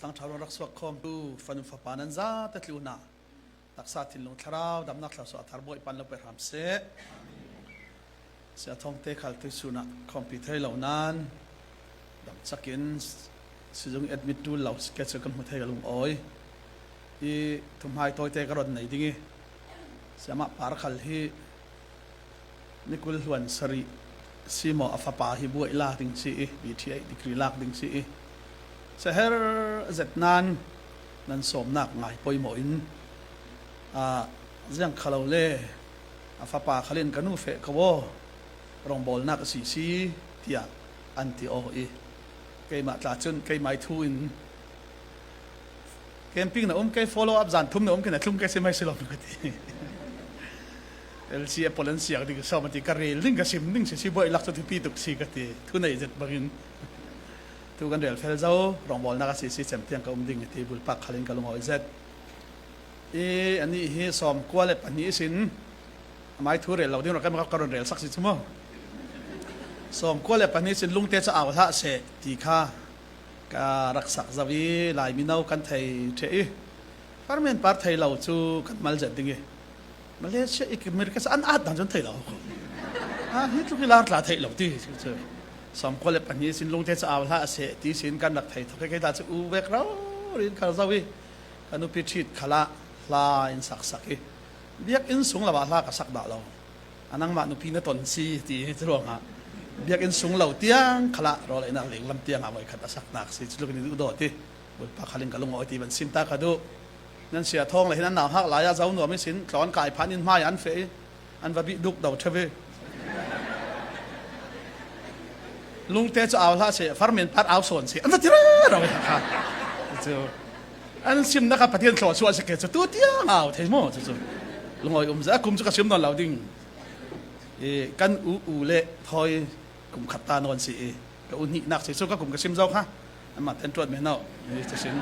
ตั้งชาวรักสวกคอมดูฟันฟ้าปานันซ่าตัดลิวนาตักษาทิลลงทราวดำนักลาสวะทารบอยปันลงไปรำเสเสียทองเตะขัลตุสุนักคอมพิวเตอร์เหล่านั้นดำสักินสิ่งเอ็ดมิดดูเหล่าสเก็ตส์กันหัวไทยกับลุงอ้อยอีทุ่มหายตัวเตะกระโดดไหนดิ้งเสียมาปาร์คัลฮีนิคุลหวนสรีซีโมอัฟปาฮิบัวอิลาดิ้งซีบีทีไอดิกรีลากดิ้งซีเสฮร์เจ็ดนั้นสมนักไงปอยหมอินเรื่องขลาวเล่อัฟปาขลินกันูเฟกวอรองบอลนักซีที่อันติโอเกมมาตาจุนเกมไม่ทูอินเกมปิ้งนะเกม follow up จันทุ่มนะกันนะทุ่มเกมไม่สลบกันทีเอลซีโปแลนด์เสียดิสาวมันติการเรลลิงกับซิมลิงสิบ่อยลักษณะที่ปีตุกซีกันทีทุนไหนจะบังทุกันเรียลเฟลเจ้ารองบอลนักซีเซมเตียงกับดิ่งที่บุลปักขลินกับลงเอาเจ็ดอันนี้เฮสอมกว่าเล็บอันนี้สินไม่ทูเรลเราเดี๋ยวเราแค่มาการเรลสักสิชั่วโมงสอมกว่าเล็บอันนี้สินลุงเตจะเอาท่าเสตีข้าการรักษาจะวิลายมินเอากันไทยเทอีพาร์เมนต์พาร์ทไทยเราจูกันมาเจ็ดดิ่งมาเลเซียอีกอเมริกาอันอาดดันจนไทยเราฮิตลุกิลาร์ลาไทยเราที่สอมกว่าเล็บอันนี้สินลุงเตจะเอาท่าเสตีสินกันรักไทยทุกแก่ตาจะอูเวกเราเรียนการจะวิอนุพิชิตขละลาอินสักสักเบียกอินสูงละบาลากับสักดาเราอันนั้นมานุพีนตนซีที่จะร้องฮะเบียกอินสูงเหล่าเตียงขละรอเลยนะเหลงลำเตียงเอาไว้ขัดสักนักสิจุลกินดูดที่บุญปากขลิงกับลุงอ้อยที่มันสินตากระดูนั่นเสียทองเลยนั้นหนาวฮักหลายเจ้าหนุ่มไม่สินสอนกายพันอินไม้อันเฟยอันว่าบิดุกดาวเทวีลุงเตจะเอาท่าเสียฟาร์เมนพัดเอาส่วนเสียอันนั้นที่เราไม่ค่ะอันนั้นซิมนะครับประเทศสวนสวนสเก็ตตัวเตี้ยเอาเทมอจุดลงอ้อยจะคุมจะกระซิมนอนเหล่าดิ้งกันอูเล่ทอยกลุ่มขัดตานอนสิกับอุนินักสิสุก็กลุ่มกระซิมเจ้าค่ะอันมาเต็นตรวจไม่เนาะจะสิน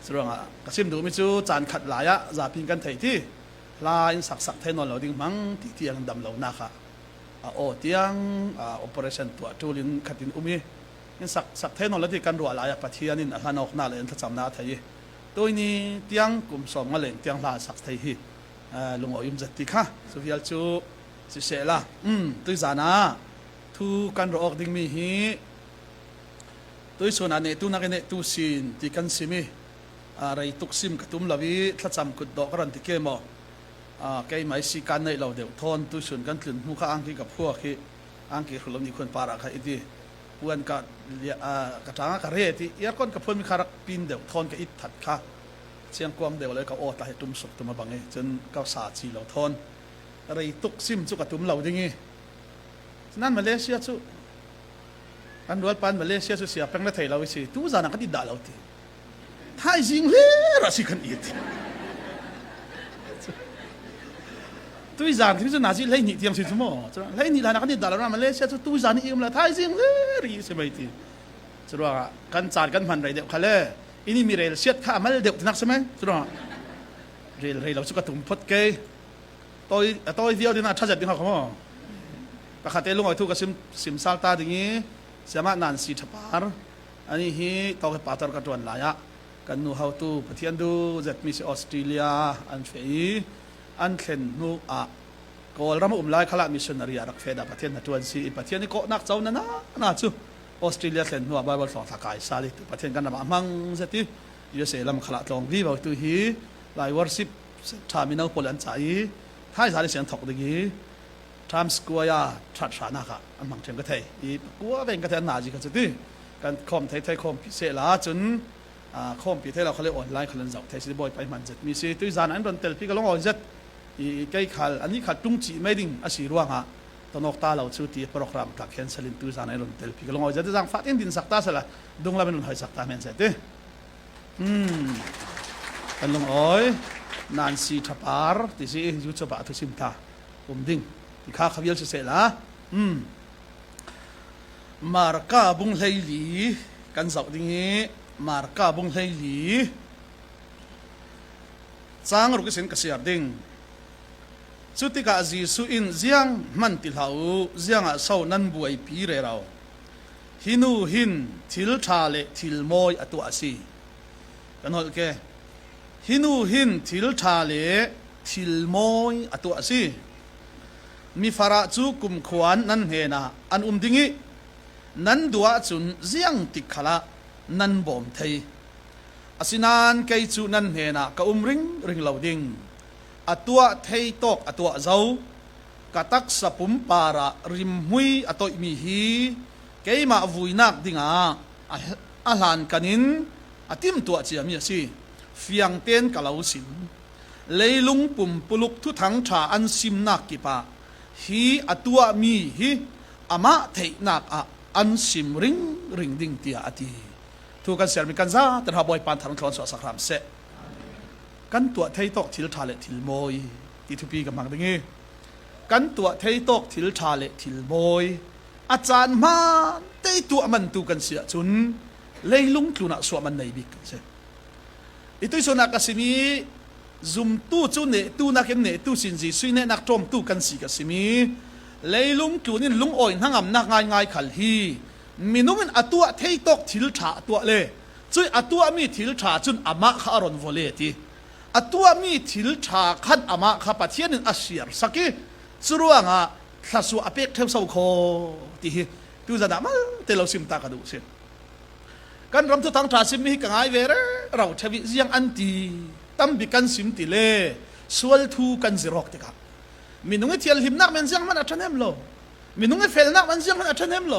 สุดว่ากระซิมดูมิจูจานขัดหลายจะพิงกันไทยที่ลายสักไทยนอนเหล่าดิ้งมั้งที่เตียงดำเหล่านาค่ะโอเตียงoperation ตัวจูลินขัดินอุมีนี่สักไทยนอนแล้วที่กันรัวหลายปัจจัยนี่ฮานอกนาเลยถ้าจำนาไทยตัวนี้เตียงกลุ่มสองมาเลยเตียงลาสักไทยลุงอ้อยจัดติค่ะสุฟิลจูสิเสละตัวจานะทุกันรออกดิ่งมีฮีตัวส่วนอันนี้ตัวนักเนี่ยตัวสินที่กันซิมีอะไรตุกซิมกระตุ้มลาวิถ้าจำกุดดอกรันติเกมแกไม่สิการในเราเดี๋ยวทอนตัวส่วนกันถึงมุขอังกีกับพวกที่อังกีขลุ่มนี้คนปาระค่ะอีที่พวนกับกระถางกระเรที่ยาก้นกับพวนมีคารักปินเดี๋ยวทอนกับอิทัดค่ะเชียงกวางเดี๋ยวเลยก็โอ้ตายตุ้มสุกตุ้มมาบังเองจนก้าวสาจีเราทอนอะไรตุกซิมจุกตุ้มเราอย่างงี้นั่นมาเลเซียจุอันรัวปันมาเลเซียจุเสียแปลงละไทยเราวิสิตู้จานักติดด่าเราทีไทยจริงเลยราศีกันอีกตู้จานที่จะน่าจะเล่นนี่เตรียมสิสมอเล่นนี่แล้วนักติดด่าเรามาเลเซียจุตู้จานนี่เองละไทยจริงเลยรีสบายทีจุดว่ากันจานกันพันไรเดียวเขาเลยอินี่มีเรลเชียดข้ามาเดียวนักใช่ไหมจุดว่าเรลเราสุกตุ้มพดเกยตัวเดียวที่น่าชัดเจนเขาบอกประคาเตลุงอ้อยทุกกับซิมซาลตาอย่างนี้เสียมานันซีทับปาร์อันนี้ฮีตัวกับปาตร์กันตัวหลายกันนูเฮาตูประเทศดูจัดมีออสเตรเลียอันเฟยอันเข็นนูกอลรำไล่ขลังมิชชันนารีรักเฟดประเทศนัดวันซีประเทศนี้ก็นักเจ้านั่นน่าจูออสเตรเลียเข็นนูบาบอลสองทักไก่ซาลิประเทศกันนะมังเสติยูเซลำขลังตรงที่บอกตัวฮีไลวอร์ซิปชามินาโปแลนด์ใจท้ายสายเสียงถกดีกี้ทรัมส์กัวยาชัดชานะค่ะอันบางเช่นก็ไทยอีกัวเป็นก็ไทยนาจีกันสุดที่การคอมไทยคอมพิเศษละจนคอมพิเศษเราเขาเรียกออนไลน์เขาเล่นจับไทยสิบอยไปมันจัดมีสิ่งที่จานอันโดนเตลพี่ก็ลงออนจัดอีใกล้ขัดอันนี้ขัดจุงจีไม่ดิ่งอาศิรวงฮะตอนนกตาเราชุดที่โปรแกรมตักแคนเซลินตัวจานอันโดนเตลพี่ก็ลงออนจัดจังฟัดอินดินสักตาเสร็จละดงละเป็นหอยสักตาเหมือนเสร็จกันลงอ้อยนันซีทับปาร์ที่สิยุทธบาทุสิมตาดิ่งที่ข้าขวิลเสร็จละมาร์กาบุงไฮลีกันสักดิ่งมาร์กาบุงไฮลีจางรุกสินกษยาดิ่งสุติกาจีสุอินเจียงมันติลาวเจียงอาสาวนันบวยปีเรเราฮินูหินทิลชาเลทิลมอยอตัวอาศี กันฮอลเกหินูหินทิลชาเลทิลมอยอตัวสิมีฟาระจูกุมขวานนั่นเฮนะอันดิงินันดัวจุนเจียงติขละนันบอมเทยอสินานไกจูนันเฮนะกะริงเหลาดิงอตัวเทยตอกอตัวเจ้ากะตักสะปุมปาระริมหุยอตัวมีฮีเกยมาวุยนักดิงอาหลานกันินอติมตัวเจียมีสิเฟียงเต้นกะเหลาสินเลยลุงปุ่มปุลุกทุทังชาอันซิมนักกิปะฮีอตัวมีฮีอามะเทนักอันซิมริงดิ่งเตียอติทุกันเสียมีกันซาแต่หาบอยปานทางคลอนสวสักรามเสกันตัวเทยตอกทิลชาเลทิลโมยที่ทุปีกับมังดิงกันตัวเทยตอกทิลชาเลทิลโมยอาจารย์มาเตยตัวมันตูกันเสียจุนเลยลุงกลุนะสวมันในบิกเสอิตุยสนักสิมีซุมตู้จุนเนตู้นักเนตู้สินจีสุยเนนักจอมตู้กันสีกสิมีเลยลุงกลุนินลุงอ่อยทั้งอำนักง่ายขัลฮีมีนุ่มอัตัวเทยตอกทิลชาตัวเล่จุยอัตัวมีทิลชาจุนอามะข้ารอนโวเลตีอัตัวมีทิลชาขัดอามะข้าปัจเจียนินอาเซียร์สักสุรวงะทัศวอเปกเทวสาวโคตีตู้จะด่ามาเตลซิมตากระดูเสียกันรำทุกทางทราสิมีกังไอเวรเราชวิเสียงอันตีตั้มบิกันสิมติเล่สวลทูกันสิรอกติครับมีนุ่งเทียลหิมนักมันเสียงมันอัจฉริยะโลมีนุ่งเฟลนักมันเสียงมันอัจฉริยะโล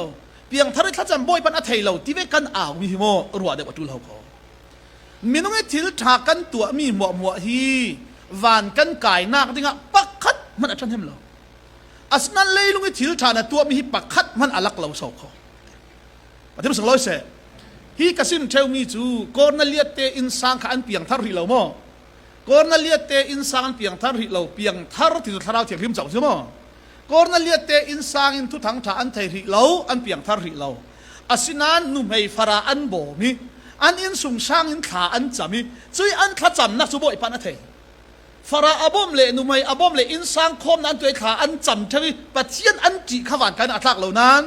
เพียงทาริทัศน์บอยปันอัฐยโลที่เวกันอ่าวมีหิมอรัวเดวัตุลเขาเขามีนุ่งทิลทากันตัวมีหมวฮีวานกันกายนักดิงะปักขัดมันอัจฉริยะโลอัศนันเลยลุงทิลทานะตัวมีปักขัดมันอัลักเหลาสาวเขาปฏิบัติสังลอยเสฮีกสินเทวมีจูกอร์นัลเลียเตอินซางขันเปียงทาริเหลาโมกอร์นัลเลียเตอินซางเปียงทาริเหลาเปียงทาร์ที่สุดทาราวเทียริมเจ้าใช่ไหมกอร์นัลเลียเตอินซางอินทุทังทาอันเทริเหลาอันเปียงทาริเหลาอาศินันนุ่มให้ฟาราอันโบมีอันอินสุงช่างอินขาอันจามีจุยอันขจำนักสุโบยปานอัฐยฟาราอับอมเลนุ่มให้อับอมเลอินซางคมนั้นตัวขาอันจำเทวิปัจเจียนอันจีขวานกันอัตลักเหล่านั้น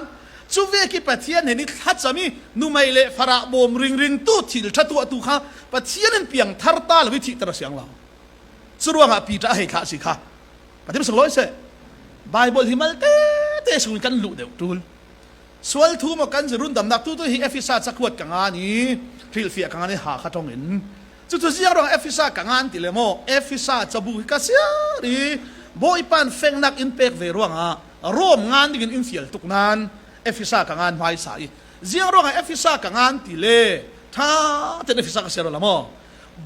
จูเวกิปัจเจียนเห็นนิทัศมีนุ่มให้เลฟาราบอมริงตู้ถิลชัตัวตุข้าปัจเจียนนั้นเปียงทาร์ตาลวิธีตระเสียงเราสุรวงะปีจะให้ข้าสิข้าปฏิบัติสังลอยเสไบเบิลฮิมัลเตสุนกันลุเดวตูลสวลทูมากันจะรุ่นดำนักตู้ฮีเอฟิซาสักวดกังานี้ฟิลเฟียกังานี้หาข้าทองเห็นจุดที่ยังรองเอฟิซากังานติเลโมเอฟิซาจะบุกกัสยารีบอยปันเฟงนักอินเปกเวรวงะร่วมงานดิกินอินฟิลตุกนานเอฟิซากังานไว้สายยังรองเอฟิซากังานติเลท่าเตนเอฟิซากัสยาละโม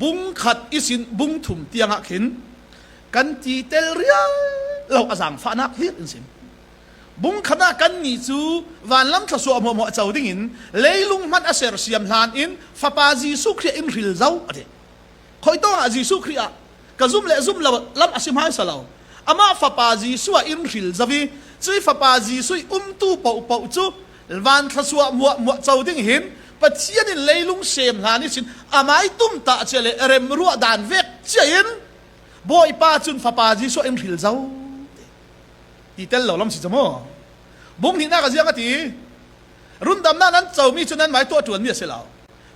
บุงขัดอิสินบุงถุมเตียงอักหินกันตีเตลเรียเราอาจังฟ้านักเฮียอินสิมบุงขณะกันนี่จูวันล้ำทศวรรษหมอเจ้าดิ่งอินเลยลุงมันอาเซอร์เซียมลานอินฟ้าปาจีสุครีอินริลเจ้าอะไรคอยต้องอาจีสุครีอะกระซุ่มเละซุ่มเราล้ำอาศิมหายสลาวอามาฟ้าปาจีสุอินริลเจ้าวีจุยฟ้าปาจีสุตู้เป่าจูวันทศวรรษหมอเจ้าดิ่งหินปัจเจียนเลยลุงเซมลานิสินอามาอิตุ้มตาเจเลเรมรัวดานเวกเจียนบอยป้าจุนฟ้าปาจีสุอินริลเจ้าตีเตลเราล้ำสิจมอบุ้งหินน่าก็เสียงตีรุ่นดำหน้านั้นเจ้ามีจุนนั้นหมายตัวจวนเมียเสียแล้ว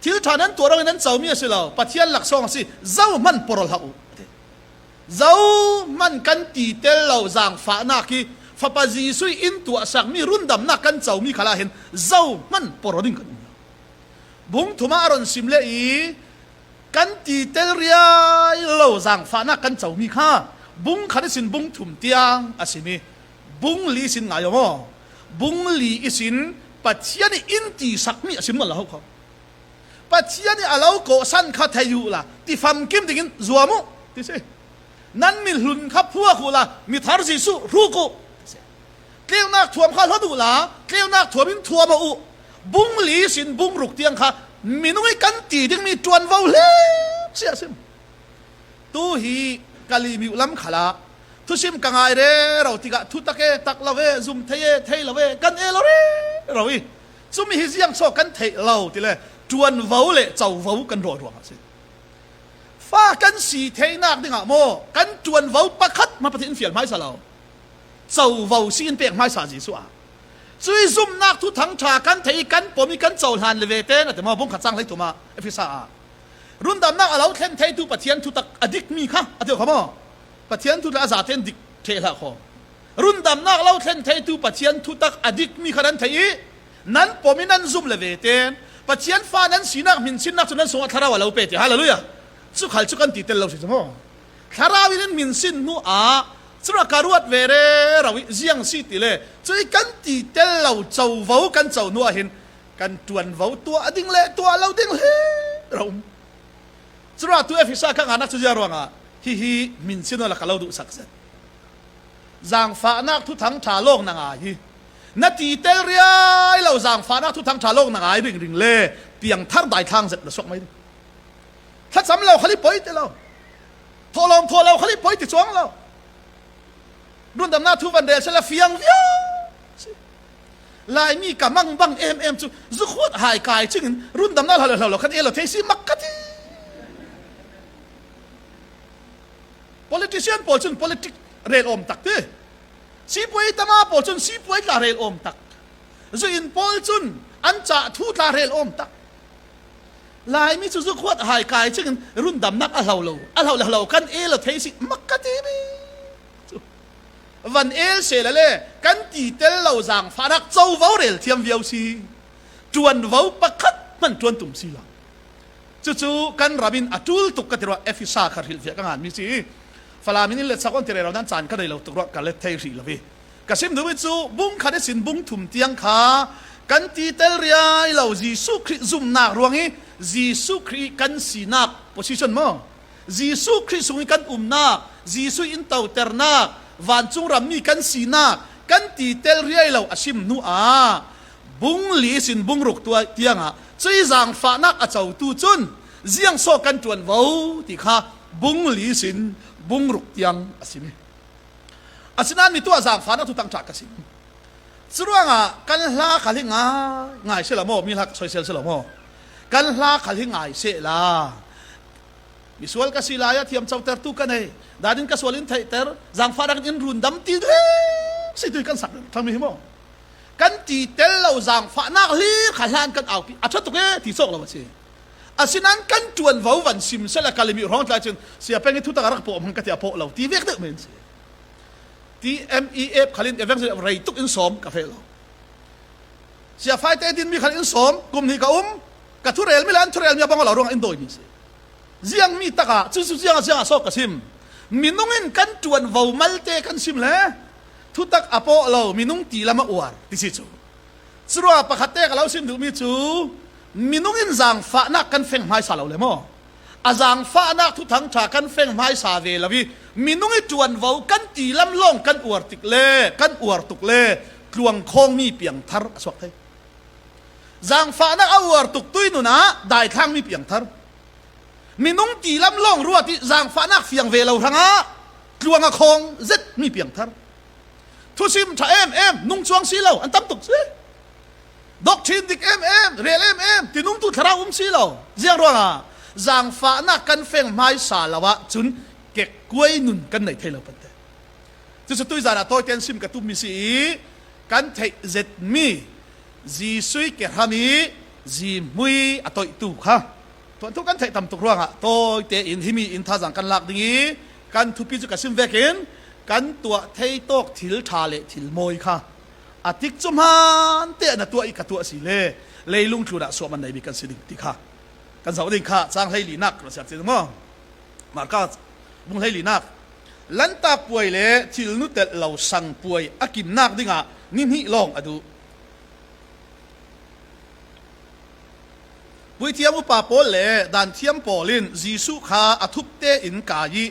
ทิลฐานนั้นตัวเรานั้นเจ้าเมียเสียแล้วปัจเจียนหลักสองสิเจ้ามันปรลหูเจ้ามันกันตีเตลเราจางฟ้านาคีฟ้าปาจีสุอินตัวสักมีรุ่นดำหน้ากันเจ้ามีขลาเห็นเจ้ามันปรดิ่งกันบุ้งทุมาอรอนซิมเลอีกันตีเตลเรียเราจางฟ้านากันเจ้ามีข้าบุ้งขันสินบุ้งถุมเตียงอาศิมีบุ้งลีสินไงโมบุ้งลีอิสินปัจเจียนอินตีสักมีอาศิมนั่นละเขาปัจเจียนอาเลาโกสันข้าเทยูละที่ฟังกิมติกินจัวมุที่เสนั้นมีหลุนขับพวกกูละมีทาร์จิสุรูกูเกลียวนักถ่วมข้าทดูละเกลียวนักถ่วมินถ่วมอุบุ้งลีสินบุ้งรุกเตียงข้ามีนุ่ยกันตีดึงมีจวนวาวเล่เสียสิมตู้ฮีกาลีมีอุลัมขลาทุชิมกังไอเร่เราติกะทุตะเกตักละเวซุมเทเยเทละเวกันเอละเรเราอีซุมมีฮิซิยังโซกันเทเราติเลจวนวาวเล่เจ้าวาวกันรอดวงสิฟ้ากันสีเทนักดิงะโมกันจวนวาวปะคัดมาปฏิอินเฟียลไม้สลาวเจ้าวาวซีนเปียกไม้สาจีสัวซุยซุมนักทุทั้งชากันเทกันปมีกันเจ้าหานเลเวเตนะแต่มาบุ้งขัดจังเลยตัวมาเอฟิซา รุ่นดำนักเราเทนเทตุปะเทียนทุตักอดิกมีค่ะอเดียวขมอปะเทียนทุตักอาซาเทนดิกเทละขอรุ่นดำนักเราเทนเทตุปะเทียนทุตักอดิกมีขนาดไทยนั้นปมินันซุมเลเวเตนปะเทียนฟ้านั้นสีนักมินสินนักจนนั้นสงฆ์ทาราวะเราเปติฮาเลลูยาสุขัลสุกันติเตลเราสิสมอทาราวินันมินสินนูอาสุรการวดเวเรเราเจียงสิติเลจุยกันติเตลเราเจ้าเว้ากันเจ้านัวเห็นกันจวนเว้าตัวอดิงเลตัวเราดิงเลเราสุราตัวเอฟิซาข้างหน้าจุยารวงอ่ะฮิมินสินนักเราดูสักเซนจางฟ้านักทุทั้งชาโลกนางอาฮีนาทีเตลเรียเราจางฟ้านักทุทั้งชาโลกนางอาฮีริงเล่เปียงทั้งได้ทางเสร็จแล้วสกไม่ถ้าจำเราขลิปอยต์เราโทรเราขลิปอยต์ติดช่วงเรารุ่นดำหน้าทุกวันเดชละเฟียงเวียลายมีกำมังบังจุจุขวดหายกายจึงรุ่นดำหน้าเราคันเราเทซีมักกะที politician ปอจุน politic เรลอมตักเต้สีป่วยตมาปอจุนสีป่วยลาเรลอมตักจุอินปอจุนอันจะทูตลาเรลอมตักลายมีจุขวดหายกายจึงรุ่นดำนักเราคันเราเทซีมักกะทีวันเสละเล่กันตีเตลเราจางฟ้านักเจ้าเว้าเรลเทียมเวียวซีจวนเว้าประคัดมันจวนตุ่มซีละจู่ๆกันราบินอจุลตุกกะติระเอฟิซาคาริลเฟียกังานมีซีฟลามินิเลตสักวันที่เรานั้นจานก็ได้เราตุกระกันเลตเทรีละวีกสิมดูวิจูบุ้งคาเดสินบุ้งถุมเตียงขากันตีเตลเรียเราจีสุคริซุมนักรวงนี้จีสุคริกันสีนักโพสิชันมั้งจีสุคริสุงกันนักจีสุอินเตาเตอร์นักวันจงรำมีกันสีนักกันตีเตลเรียเราอาชิมนัวบุ้งลีสินบุ้งรุกตัวเตียงอ่ะใจจางฟ้านักอาเจ้าตูจุนเจียงโซกันจวนเว้าที่ข้าบุ้งลีสินบุ้งรุกเตียงอาชิมอาชินันมีตัวจางฟ้านักทุกตั้งฉากอาชิมสุดว่ากันลาขัลิง่ายเสละโมมีลักซอยเซลเสละโมกันลาขัลิง่ายเสละมิสวลกสิลายะที่ยมเจ้าเตอร์ตุกันเองดาดินกสวลินไทเตอร์จางฟ้านักอินรุนดำตีเด้สิตุยกันสักทำไมโมกันตีเตลเราจางฟ้านักลีขันลานกันเอาอาชัดตุกเอที่ส่งเรามาสิอาศินันกันจวนว้าวันซิมเสละกาลิมิร้องใจจนเสียเป็นทุกตะการรักโปมันก็จะโปเราที่เวกเด็กเหมือนสิที่ MEF ขันลินเอเวนต์ไรตุกอินสอมกาเฟเราเสียไฟเตดินมีขันอินสอมกลุ่มนี้ก็กับทุเรลไม่แล้วทุเรลมีบังเราร้องอินโดนีเซียเจียงมีตะกะจู่ๆเจียงสอกกสิมมินุงินกันจวนว้ามัลเตกันซิมเลยทุตักอโปเรามินุงตีละมาอวดที่สิจูสรัวปะขัดเตะกับเราซิมดูมิจูมินุงินจางฟ้านักกันเฟงไม้สาเราเลยมั้งอาจางฟ้านักทุทั้งชากันเฟงไม้สาเวลวิมินุงิจวนว้ากันตีลำล่องกันอวดติกเล่กันอวดตุกเล่กลวงคงมีเปียงทาร์สวักไทยจางฟ้านักอวดตุกตุยนุนะได้ทางมีเปียงทาร์มินุงตีลำล่องรัวที่จางฟ้านักเฟียงเวลาทั้งอ่ะกลวงคงเจ็ดมีเปียงทาร์ทุสิมชาเอ็มนุ่งจวงสีเราอันตั้มตุกสิดอกชินดิกเอ็มเรียลเอ็มที่นุ่งตุทราสีเราเจียงรัวอ่ะจางฟ้านักกันเฟงไม้สาลาวะจุนเก็กกล้วยนุ่นกันในเทเลปันเตจุดสุดท้ายเราตัวเต็นซิมกับตุ้มมิสีกันเทเจ็ดมีจีซุยเกฮามีจีมุยอตัวตุค่ะตัวทุกกันเทตั้มตุกรัวอ่ะตัวเตอินที่มีอินท่าจังกันหลักนี้กันทุพิจุกับซิมเวกินกันตัวเทยตกถิลชาเลถิลโมยค่ะอาทิตย์จุมฮันเตะนะตัวอีกตัวสิเล่เลยลุงจุดะสวมันในมีกันสิดิ่งที่ค่ะกันสาวดิ่งค่ะจางให้ลีนักเราเสียใจมั้งมาก็บุ้งให้ลีนักลันตาป่วยเล่ถิลนุเตเราสั่งป่วยอากินนักดิ่งอ่ะนิ่มหิลองอดูปุยเทียมอุปาโปเล่ดันเทียมปอลินจีสุขาอทุบเตอินกายี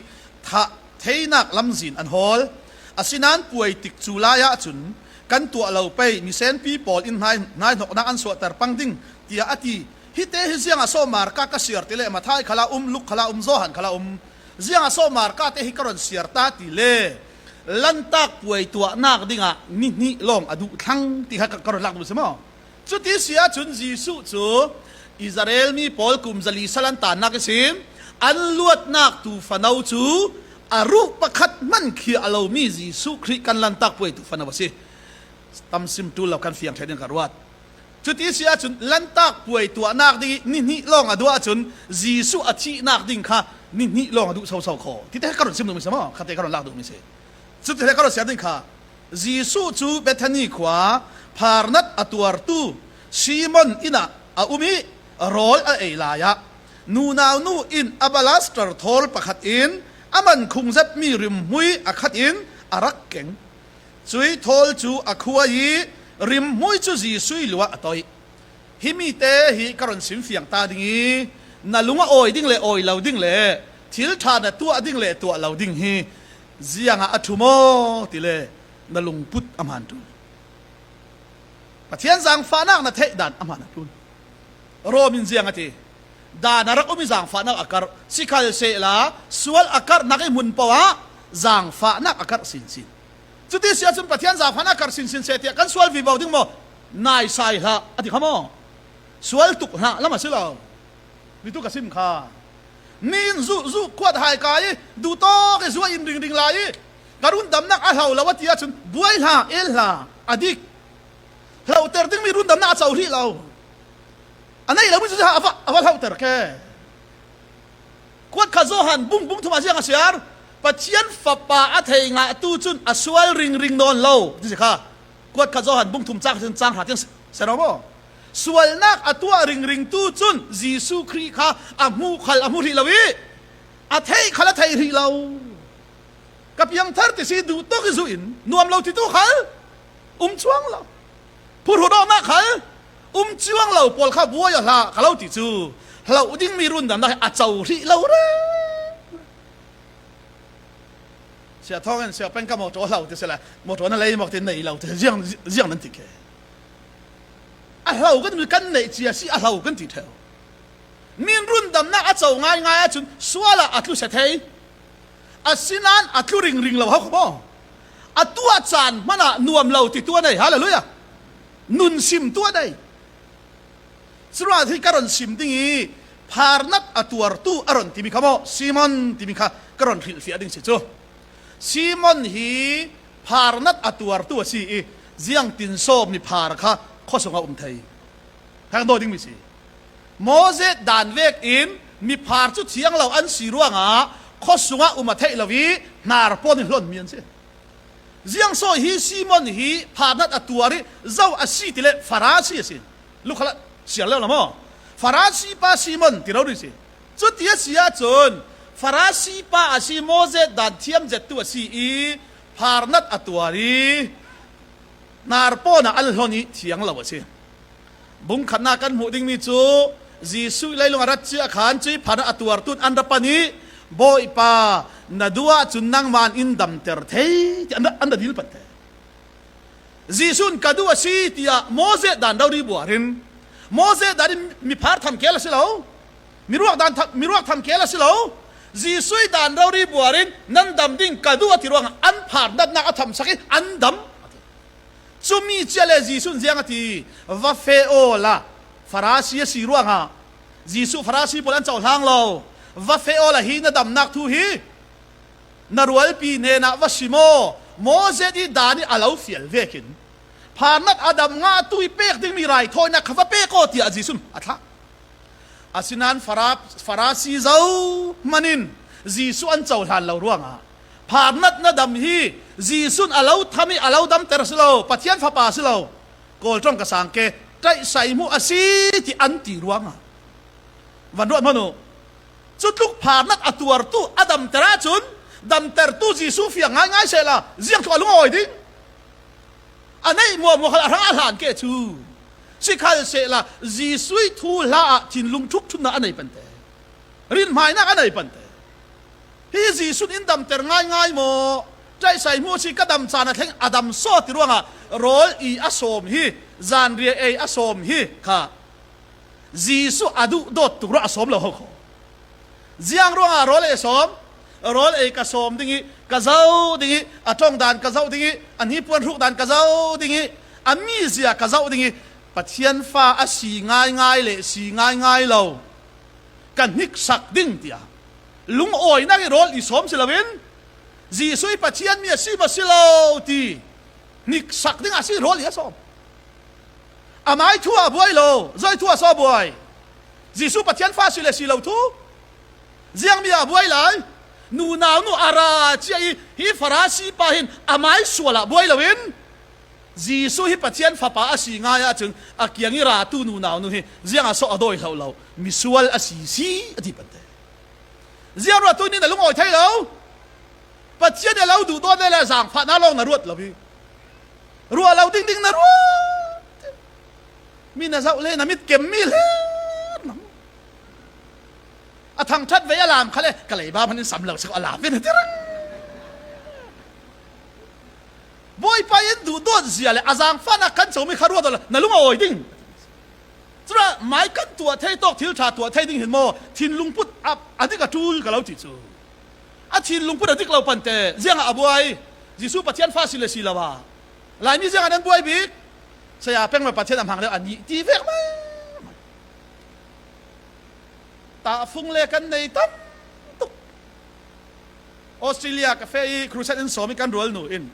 ทะเทนักลำจินอันฮอลอาศินันป่วยติดจุลายะจุนกันตัวเราไปมีเซนปีปอลอินไฮนายหนกนักอันสวดแต่ปังดิ้งเตียอติฮิเตฮิเซียงอาโซมาร์กากเสียร์ติเลมาทายขลาลุกขลาโซหันขลาเซียงอาโซมาร์กาเตฮิกรอนเสียร์ตาติเลลันตักป่วยตัวนักดิ้งอ่ะนี่ลองอดูทั้งที่ฮักกรอนลักดูสมอจุดที่เสียจุนจีสุจูอิสราเอลมีปอลกุมซาลีสลันตานักสิมอันลวดนักตูฟันเอาจูอารุปขัดมันคืออารมณ์มีจีสุคริกันลันตักป่วยตุฟันเอาสิตั้มซิมตูเรากันเฟียงใช้เดินการวัด จุดที่เสียจุนลันตักป่วยตัวนักดินี่ลองอดูจุนจีสุอธินักดิ่งค่ะนี่ลองอดูเศร้าๆคอที่แต่ก็รู้สึกดูมิสมอขัดแต่ก็รู้ลักดูมิสจุดที่ก็รู้เสียดิ่งค่ะจีสุจูเบธานีขวาพาร์นัดอตัวตูซีมอนอินะอุมิโรลเอลายะนูนาวนูอินอับลาสตร์ทอลปะขัดอินอามันคงจะมีริมมุยอขัดอินอารักเก่งจุยทอลจูอคัวยีริมมุยจูจีสุยลัวตัวฮิมีเตฮิกรอนสิมเฟียงตาดิ่งนาลุงว่าโอยดิ่งเลยโอยเราดิ่งเลยทิลทานะตัวดิ่งเลยตัวเราดิ่งฮีเสียงอัตุโมติเลยนาลุงพุทธอามันตุนปะเทียนสังฟานักนาเทดันอามันตุนโรมินเสียงตีดานรักอุมิสังฟานักอักรสิคัลเซลาสวลอักรนักมุนปวะสังฟานักอักรสินจุดที่เสียจุนปะเทียนสังฟานักอักรสินเสียเตียกันสวลวิบาวดิ่งโมนายไซฮะอธิขโมสวลตุกฮะแล้วมาสิเราวิตุกสิมข้านินซูขวดหายกายดูโตกสวยอินริงลายการุนดำนักอาเหาละวัติยาจุนบวยฮะเอลฮะอดิกเราเตอร์ดึงมีรุนดำนักเจ้าที่เราอันนี้เราไม่ใช่ฮะอาว่าเราเตอร์แค่ขวดข้าโซหันบุ้งทุมาเสียงเสียร์ปัจเจียนฝับป่าอัฐยงาตูจุนอสวลริงนอนเราดิสิค่ะขวดข้าโซหันบุ้งทุมจ้างหาเตียงเสร็จแล้วมั้งส่วนนักอตัวริงตู้จุนจีสุครีข้าอามูขัลอามูริลาวีอาเทยขัลอาเทยริลาวกับยังทัดที่สีดูโตกิจุอินนวมเราที่ตู้ขัลช่วงเราพูดหัวดอกนักขัลช่วงเราปวดข้าบัวอย่างละขัลเราที่จูเราดิ้งมีรุ่นดำได้อาเจ้าริลาวเร่เสียท้องกันเสียเป็นกับหมอโจเราที่เสียละหมอโจนั่นเลยหมอที่ไหนเราที่เรื่องนั้นที่แกเราก็มีกันในเจียสิเรากันที่เท่ามีรุ่นดำนักอาเจ้าง่ายจนสวละอัตลุเสถียอาสินันอัตลุริงเราเขาบอกอัตัวจานมันนวมเราติดตัวไหนฮะเลยลุยนุนซิมตัวใดสุราที่การันซิมดิ้งพาร์นัดอัตัวตู้อรอนที่มีคำว่าซีมอนที่มีคำการันฟิลฟิอาดิ้งเสียจูซีมอนฮีพาร์นัดอัตัวตู้สิเจียงตินโซมีพาร์ค่ะข้อสงฆ์ไทยทางโดดิ้งมิสิโมเสสด่านเวกอินมีพาร์จุดเสียงเราอันสีร่วงข้อสงฆ์ไทยเราวินาร์ปอนิล้นเมียนเสียเจียงโซฮีซีมอนฮีพาร์นัดอัตัวริเจ้าอาชีติเลฟาราซีสิลูกขละเสียแล้วละมั้งฟาราซีป้าซีมอนที่เราดูสิจุดที่เสียจนฟาราซีป้าอาชีโมเสสด่านเทียมเจ็ดตัวซีพาร์นัดอัตัวรินาร์ปอนะอัลฮอนีเทียงเราสิบุ้งขันนากันหูดิ้งมีจูจีสุไลลงรัชเชียขันจีพันอัตัวตุนอันดับปนีบอยป้านาดัวจุนนังมันอินดัมเตอร์เทที่อันดับดิลปัตเตจีสุนกัดัวซีที่โมเสสดันดาวรีบัวรินโมเสสดันมีพาร์ทำเกลสิเรามีรวกทำเกลสิเราจีสุยดันดาวรีบัวรินนั่นดัมดิ้งกัดัวที่รวงอันพาร์นัดนักทำสักอันดัมจุมีเจเลจีสุนเจียงตีวาเฟโอลาฟาราซีสีร่วงฮะจีสุฟาราซีพลันเจ้าทางเราวาเฟโอลาฮีนาดำนักทูฮีนารวลปีเนนาวชิโมโมเสสที่ดานี่อาลาวฟิลเวกินผ่านนักอาดัมงาตุยเปกดิ้งมีไรทอยนักขวาเปกโอตีอาจีสุนอัฐะอาสินันฟาราซีเจ้ามันินจีสุอันเจ้าทางเราร่วงฮะผ่านนัดนาดำฮีจีสุนอาลาวทำให้อาลาวดำเตอร์สิเราปัจเจียนฟ้าป่าสิเราโกลตรงกระสังเกใจใส่มูอาซีที่อันตีร่วงวันรุ่งมาโนจุดลุกผ่านนัดอัตัวตู้อาดัมเตอร์จุนดำเตอร์ตู้จีสุฟียงง่ายเสียละเสียงตัวลุงอ่อยดิ้งอันนี้มัวขลังอาหารเกจูสิขาเสียละจีสุยทูละจินลุงทุกทุนนะอันไหนเป็นเตรินหมายนักอันไหนเป็นเตฮีจีสุนอินดำเตอร์ง่ายโมใจใส่มูสิกดำจานะเทงอดัมโซติร่วงโรลอีอสมฮีจานเรียเออสมฮีค่ะจีสุอดุโดดตุกระอสมเราเขาเจียงร่วงโรลเอสมโรลเอกสมดิ้งกะเจ้าดิ้งอัตองดานกะเจ้าดิ้งอันนี้ปวนรุกดานกะเจ้าดิ้งอันมีเสียกะเจ้าดิ้งปัจเจียนฟ้าอสีง่ายเลยสีง่ายเรากันนิกสักดิ้งเดียลุงโอยนักโรลอีสมศิลวินจีสุยปัจเจียนมีอาชีพสิเราตีนิกสักดิ้งอาชีพโรลอีสม amai thua buai lo zoi thua so buai jisu pathian fa sile si lo thu ziang mi a buai lai nu naw nu ara chi hi farasi pa hin amai suala buai lawin jisu hi pathian fa pa asi nga ya chung akiangi ra tu nu naw nu hi ziang a so adoi hlo lo misual asi si ati pate ziang ra tu ni na lungoi thai lo pathian ya lo du do le zang pha na long na ruat lo bi ruwa lo ding ding na ruat mi na zau le na mit kem mi le a thang that ve alam khale kalai ba manin sam lo sak ala ven tirang boy pa yen du do zia le azang fa na kan chau mi kharwa do na lunga oi ding chura mai kan tua thei tok thil tha tua thei ding hin mo thin lungput ap adika tu ka lo ti chu a thin lungput adik lo pan te ziang a buai jisu pathian fa sile silawa lai mi ziang anan buai bi saya peng ma pathian am hang le an ni ti vek mai ta phung le kan nei tam tuk Australia ka fe cruise in so mi kan rol nu in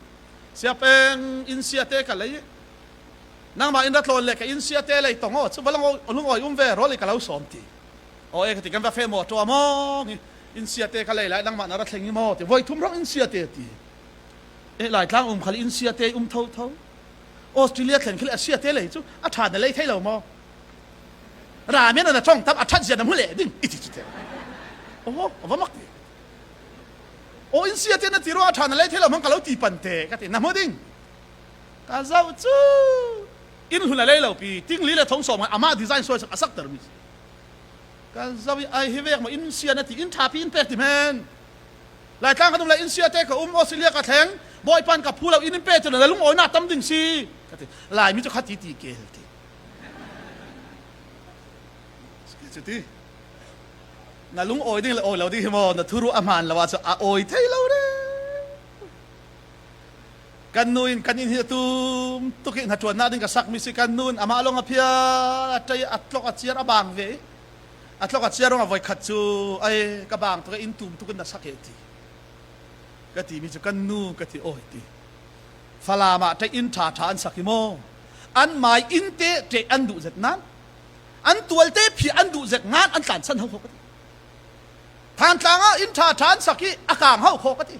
sia peng in sia te ka lai nang ma in rat lon le ka in sia te lai tongo chu balang olung oi ve rol ka lau som ti o e ka ti kan va fe mo to mo in sia te ka lai lai nang ma na ra thleng mo ti voi thum rong in sia te ti e lai tlang khali in sia te tho tho Australia thleng khil sia te lai chu a tha na lai thai lo mo ra me na chong tam a that sia na mu le ding iti ti oho wa mak o in sia te na ti ro a tha na lai thai lo man ka lo ti pan te ka ti na mo ding ka zau chu in hu na lai lo pi ting li le thong so ma ama design so a sak tar mi ka zau ai he vek ma in sia na ti in tha pi in pe ti men lai tlang ka dum lai in sia te ka Australia ka thleng boy pan ka phulaw in pe chu na lung oi na tam ding si ka ti lai mi chu khat ti ke ti ti na lung oi ding la oi lo di mo na thuru aman la wa cha a oi thai lo re kan nuin kan in hi tu ki na chuan na ding ka sak mi si kan nun ama long a phia atai atlok a chiar abang ve atlok a chiar ong a voi khat chu ai ka bang to ka in tum tu kan na sak he ti ka ti mi chu kan nu ka ti oi ti fala ma tai in tha tha an sak mo an mai in te an du zet nan an tual te phi an du zek ngan an tlan san ho ko ti than tlanga in tha than saki akang ho ko ti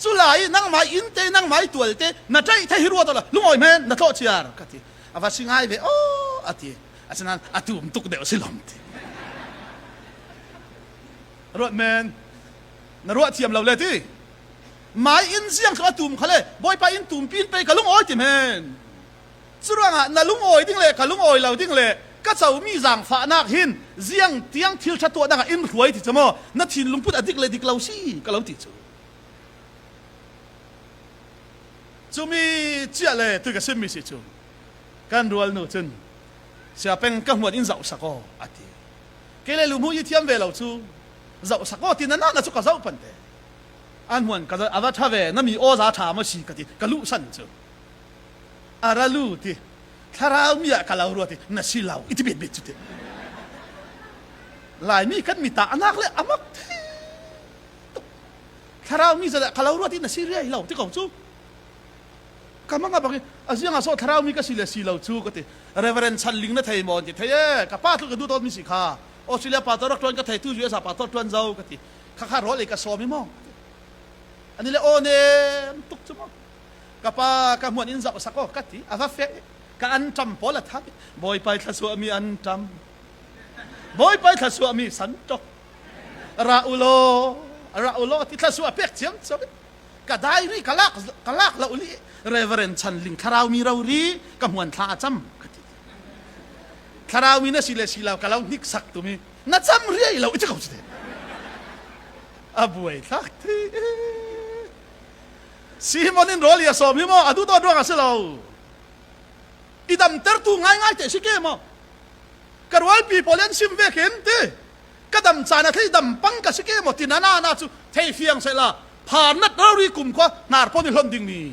chulai nang mai in te nang mai tual te na tai thai hiru to la lungoi men na tho chiar ka ti awa singai ve o ati asanan atum tuk de silom ti ro men na ro thiam lo le ti mai in siang ka tum khale boy pa in tum pin pe ka lungoi ti men churanga na lungoi ding le ka lungoi lo ding le ka chau mi zang fa nak hin ziang tiang thil tha to na in ruai ti chamo na thin lungput adik le dik lo si ka lo ti chu chumi chia le tu ka sim mi si chu kan rual no chun sia peng ka huan in zau sako ati ke le lu mu yi thiam ve lo chu zau sako tin na na chu ka zau pan te an huan ka awa tha ve na mi o za tha ma si ka ti ka lu san chu ara lu ti tharau mi ka lau ruati na silau iti bet bet chute lai mi kan mi ta anak le amak tharau mi za ka lau ruati na sirai lau ti ko chu kamanga bang azia so tharau mi ka silau chu ko ti reverend challing na thai mon ti thai ka pa thu ka du tot mi si kha Australia pa to rak ton ka thai tu ju sa pa to ton zau ka ti kha kha ro le ka so mi mo ani le one tuk chu mo ka pa ka muan in zau sako ka ti ava fe ka antam pola tha boy pai tha su mi antam boy pai tha su mi san tok ra ulo ti tha su pek chiam so ka dai ri kalak la uli reverend chan ling kharau mi rau ri ka muan tha cham kharau mi na sila kalau nik sak tu mi na cham ri lo ti ko chi abuai thak ti simonin rolia so mi mo adu to do ka se lo idam ter tu ngai te sike mo karwal people en sim ve ken te kadam chana thei dam pang ka sike mo tinana na chu thei fiang se la phan nat ri kum ko nar po ni lon ding ni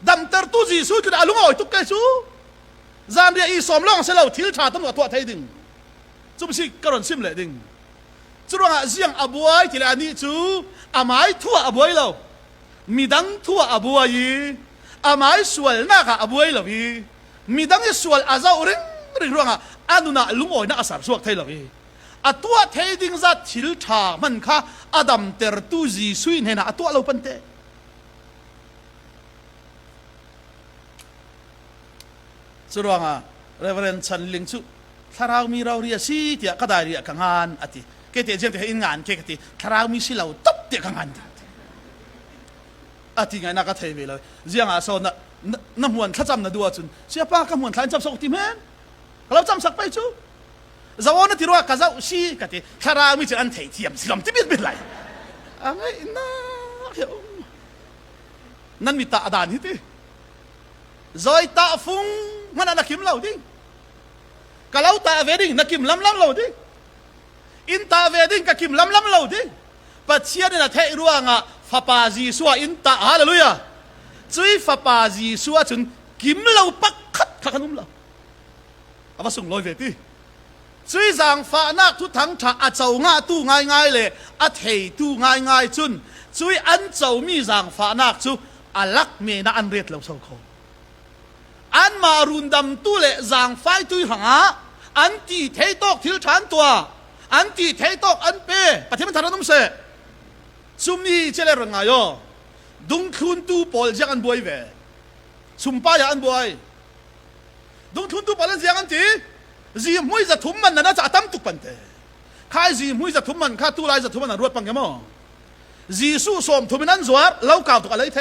dam ter tu ji su tu alung oi tu kai su zam ria i som long se lo thil tha tam to thei ding chu si karon sim le ding chu ronga ziang abuai ti la ni chu amai thua abuai lo midang thua abuai amai sual na ka abuai lo bi มีดังที่ส่วนอาเจ้าเรื่องร่วงอันนู้นลุงอ้อยน่าสารสวกไทยเลยตัวเทดิ้งจัดทิลชามันค่ะอดัมเตอร์ตูจีสุยเห็นตัวเราเป็นเตสุดว่าเรเวอเรนชันลิงสุถ้าเรามีเราเรียสีเดียก็ได้เรียกังหันอติเกติเจมที่เห็นงานเกติถ้าเรามีสิเราตบเดียกังหันอติไงนักเทวีเลยเจียงอาโซนน้ำมวนข้าจำน่ะดูจุนเสียป้าข้ามวนทานจับสกติแมนเราจำสักไปจูจะว่านั่นที่รู้ว่าข้าเจ้าสีกติถ้าเรามีจะอันเทียมสิลำที่เป็นไรอะไรนะนั่นมีตาด่านที่ที่จอยตาฟุ้งมันนักขิมเราดิกะเราตาเวดิ้งนักขิมล้ำเราดิอินตาเวดิ้งกับขิมล้ำเราดิปัจเจียนน่ะเทรู้ว่าฟ้าปาจีสัวอินตาฮาเลลูยาจุยฟ้าปาจีสัวจนขิมเราปักขัดขัดขนมเราเอามาส่งลอยเวทีจุยจางฟ้านักทุกทั้งชาอาเจ้างาตู้ง่ายเลยอาเทตู้ง่ายจุนจุยอันเจ้ามีจางฟ้านักจูอาลักเมน่าอันเรียดเราส่งเขาอันมารุนดำตู้เละจางไฟตุยหาอันตีเทตอกทิลชันตัวอันตีเทตอกอันเป้ปฏิบัติธรรมนุ่มเสซุมนี้เจริญงายอดุงทุนตู้ปอลเจียงอันบวยเวซุมป้ายอันบวยดุงทุนตู้ปอลเจียงอันตีจีมวยจะทุ่มมันน่าจะตั้มตุกปันเตข้าจีมวยจะทุ่มมันข้าตู้ไรจะทุ่มมันรวดปังยังมั้งจีสู้สมทุ่มนั้นจวดเล่าข่าวตุกอะไรเท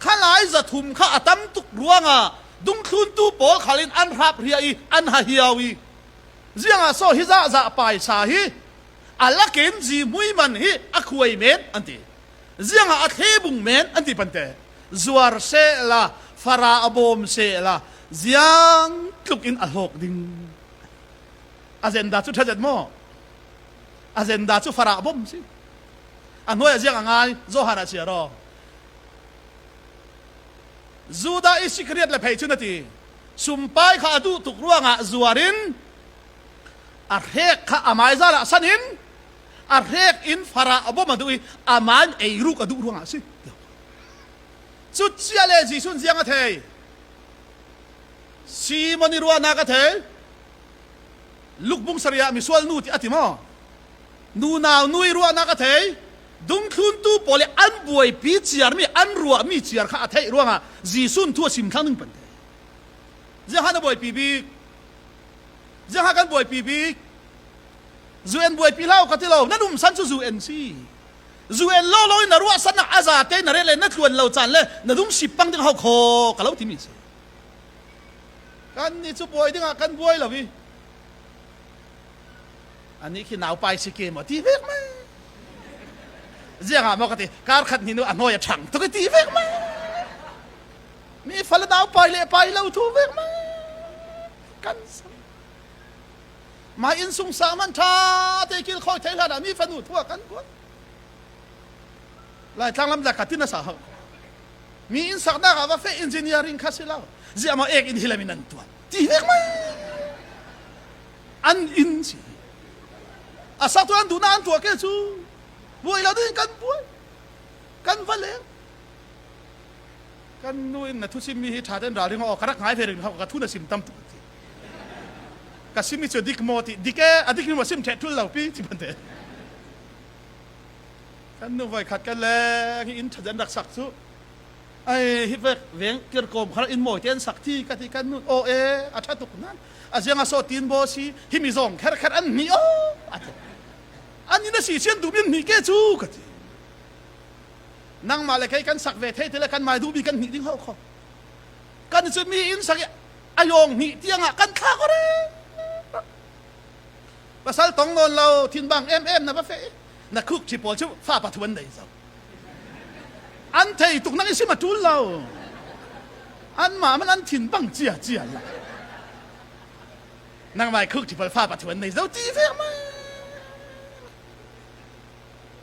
ข้าหลายจะทุ่มข้าตั้มตุกรัวงะดุงทุนตู้ปอลขาลินอันรับเรียอีอันหาเฮียวีเจียงอาโซฮิซาจะไปสาฮีอัลลักเห็นจีมวยมันฮีอักวยเมนอันตีเจียงอาเทบุงเมนอันตีปันเตจวร์เซละฟาราอบอมเซละเจียงลุกอินอัลฮกดิงอาเจนดาชุดทัดมออาเจนดาชุดฟาราอบอมสิอันนู้นเจียงง่ายโจฮานาเชียรอจูดาอิสิกเรียดและเพย์ชุนตีสุมไปข้าดูตุกรัวงะจวรินอาเรกข้าอามายซาละสันินอาเรกอินฟาราอบอมมาดูอีอามันเอรุกอดูรัวงะสิจุดเชียเลจิสุนเจียงเทซีมันนี่รัวนักเทลูกบุงสริยามิสวลนูติอติมานูนาวนุยรัวนักเทดุงทุนตู้ปอลอันบวยปีเจียร์มีอันรัวมีเจียร์ข้าเทรัวงะจีสุนทั่วสิมทั้งนึงปันเทเจ้าฮันบวยปีบีเจ้าฮันกันบวยปีบีจูเอ็นบวยปีเล่ากันที่เรานั่นนุ่มสันจูเอ็นซีจูเอ็นเล่าลอยนรัวสันนักอาซาเตนเรเลนัดลวนเราจันเลยนั่นนุ่มสิบปังที่เขาโคกับเราที่มีสิกันนี่จูบวยที่กันบวยเหรอพี่อันนี้คือหนาวไปสิเกมอ่ะที่เวกไหมเจ้าหามอกติการขัดหินอันน้อยช่างตัวที่เวกไหมมีฟันดาวไปเลยไปเราทูเวกไหมกันมาอินสุงสามันชาเตกิลคอยเทลาดามีฟันูทั่วกันกวนหลายทางลำจากกัดที่น่าสาวมีอินสักนักว่าเฟอินจิเนียริงคาสิลาเจ้ามาเอกอินฮิลามินันตัวที่เวกไหมอันอินสิอาศัยตัวอันดูน่าอันตัวแก่จูบวยเราด้วยกันบวยกันวันเลี้ยงกันนู่นนะทุสิมีชาเดนราเรื่องออกกระรักหายเพลิงเขากระทุนสิมตั้มตุกติกสิมีจุดดิกโมติดิแกอดิกนี่ว่าสิมแฉทุลเหล่าปีที่พันเตกันนู่นไว้ขัดกันแล้วอินชาเดนรักสักสุไอ้ฮิเวกเวียงเกิดโกมเขาอินโมเตียนสักที่กันที่กันนู่นโอเออาชาตุกนั้นอาเจียงอาโซตีนโบซีฮิมิซงแค่อันนี้โออันนี้น่ะสิเชียนดูบินมีแก่จูกันนั่งมาเลยใครกันสักเวทให้เทเลกันมาดูบีกันหนีดิ้งเขาเขากันจะมีอินสักอายงหนีเตียงอ่ะกันข้าก็ได้ภาษาตองนนเราทินบังนะป้าเฟ่นักคุกชิปอลชิฟ้าปัทวันได้จ้าอันเทยตุกนั่งอิสิมาจุลเราอันมามันอันทินบังเจียละนั่งมาคุกชิปอลฟ้าปัทวันได้จ้าจีเฟ่มา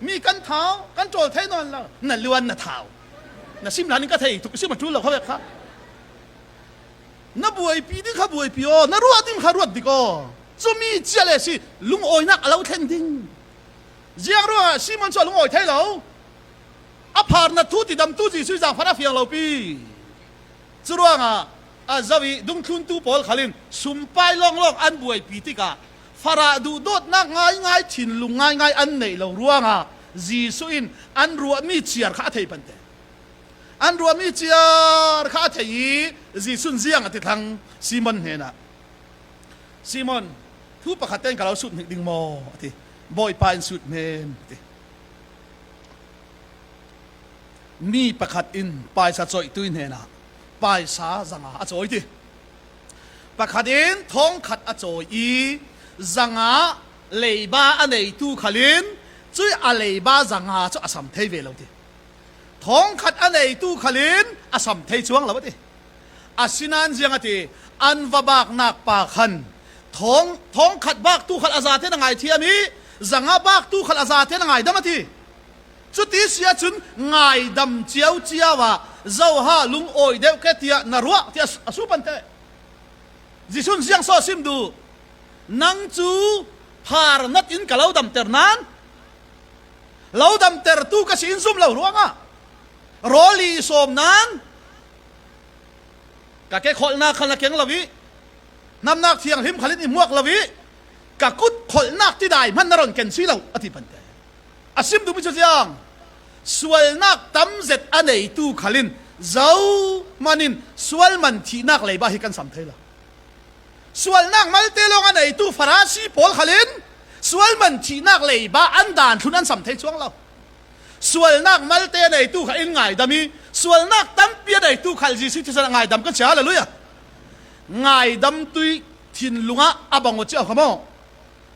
มีกันเท้ากันโจลเทนอนเรานั่นล้วนน่ะเท้าน่ะซิมหลานนี่ก็เทตุกซิมาจุลเราเขาแบบครับน่ะบวยปีนี่ข้าบวยปีอ๋อน่ะรัวดิ้งข้ารวดดิก็จะมีเจ้าเลยสิลุงโอยนักเราเทนดิ้งเจ้ารัวซิมันชอบลุงโอยเทเราอพาร์น่ะทุติดำทุติสุดจากพระเฟียงเราปีจะรัวงะ zawi dung thun tu pol khalin sumpai long long an buai pitika fara du dot nak ngai ngai thin lung ngai ngai an nei lo ruanga jisu in an ruwa mi chiar kha thei pante an ruwa mi chiar kha thei jisun ziang ati thang simon hena simon thu pakhaten kalau sut ding mo ati boy pain sut men ati mi pakhat in pai sa choi tuin hena pai sa zanga a choi ti pakhat in thong khat a choi i zanga leiba anei tu khalin chui a leiba zanga chu asam thei ve lo ti thong khat anei tu khalin asam thei chuang lo ti asinan jiang ati an va bak nak pa khan thong khat bak tu khal azat te ngai thiami zanga bak tu khal azat te ngai damati chuti sia chun ngai dam chiao chiawa zo ha lung oi deu ke tia narwa tia asupan te jisun jiang so sim du nang chu phar nat in kalau dam ter nan lo dam ter tu ka sin zum lo ruanga roli som nan ka ke khol na khala keng lawi nam nak thiang him khalin i muak lawi ka kut khol nak ti dai man naron ken si lo ati pan te asim du mi chiang sual nak tam zet anei tu khalin zau manin sual man thi nak leiba hi kan sam thela sual nak mal te long anei tu farasi pol khalin sual man thi nak leiba an dan thun an sam thei chuang lo sual nak mal te nei tu kha in ngai dami sual nak tam pia nei tu khal ji si thi sa ngai dam ka cha hallelujah ngai dam tui thin lunga abang o cha khamo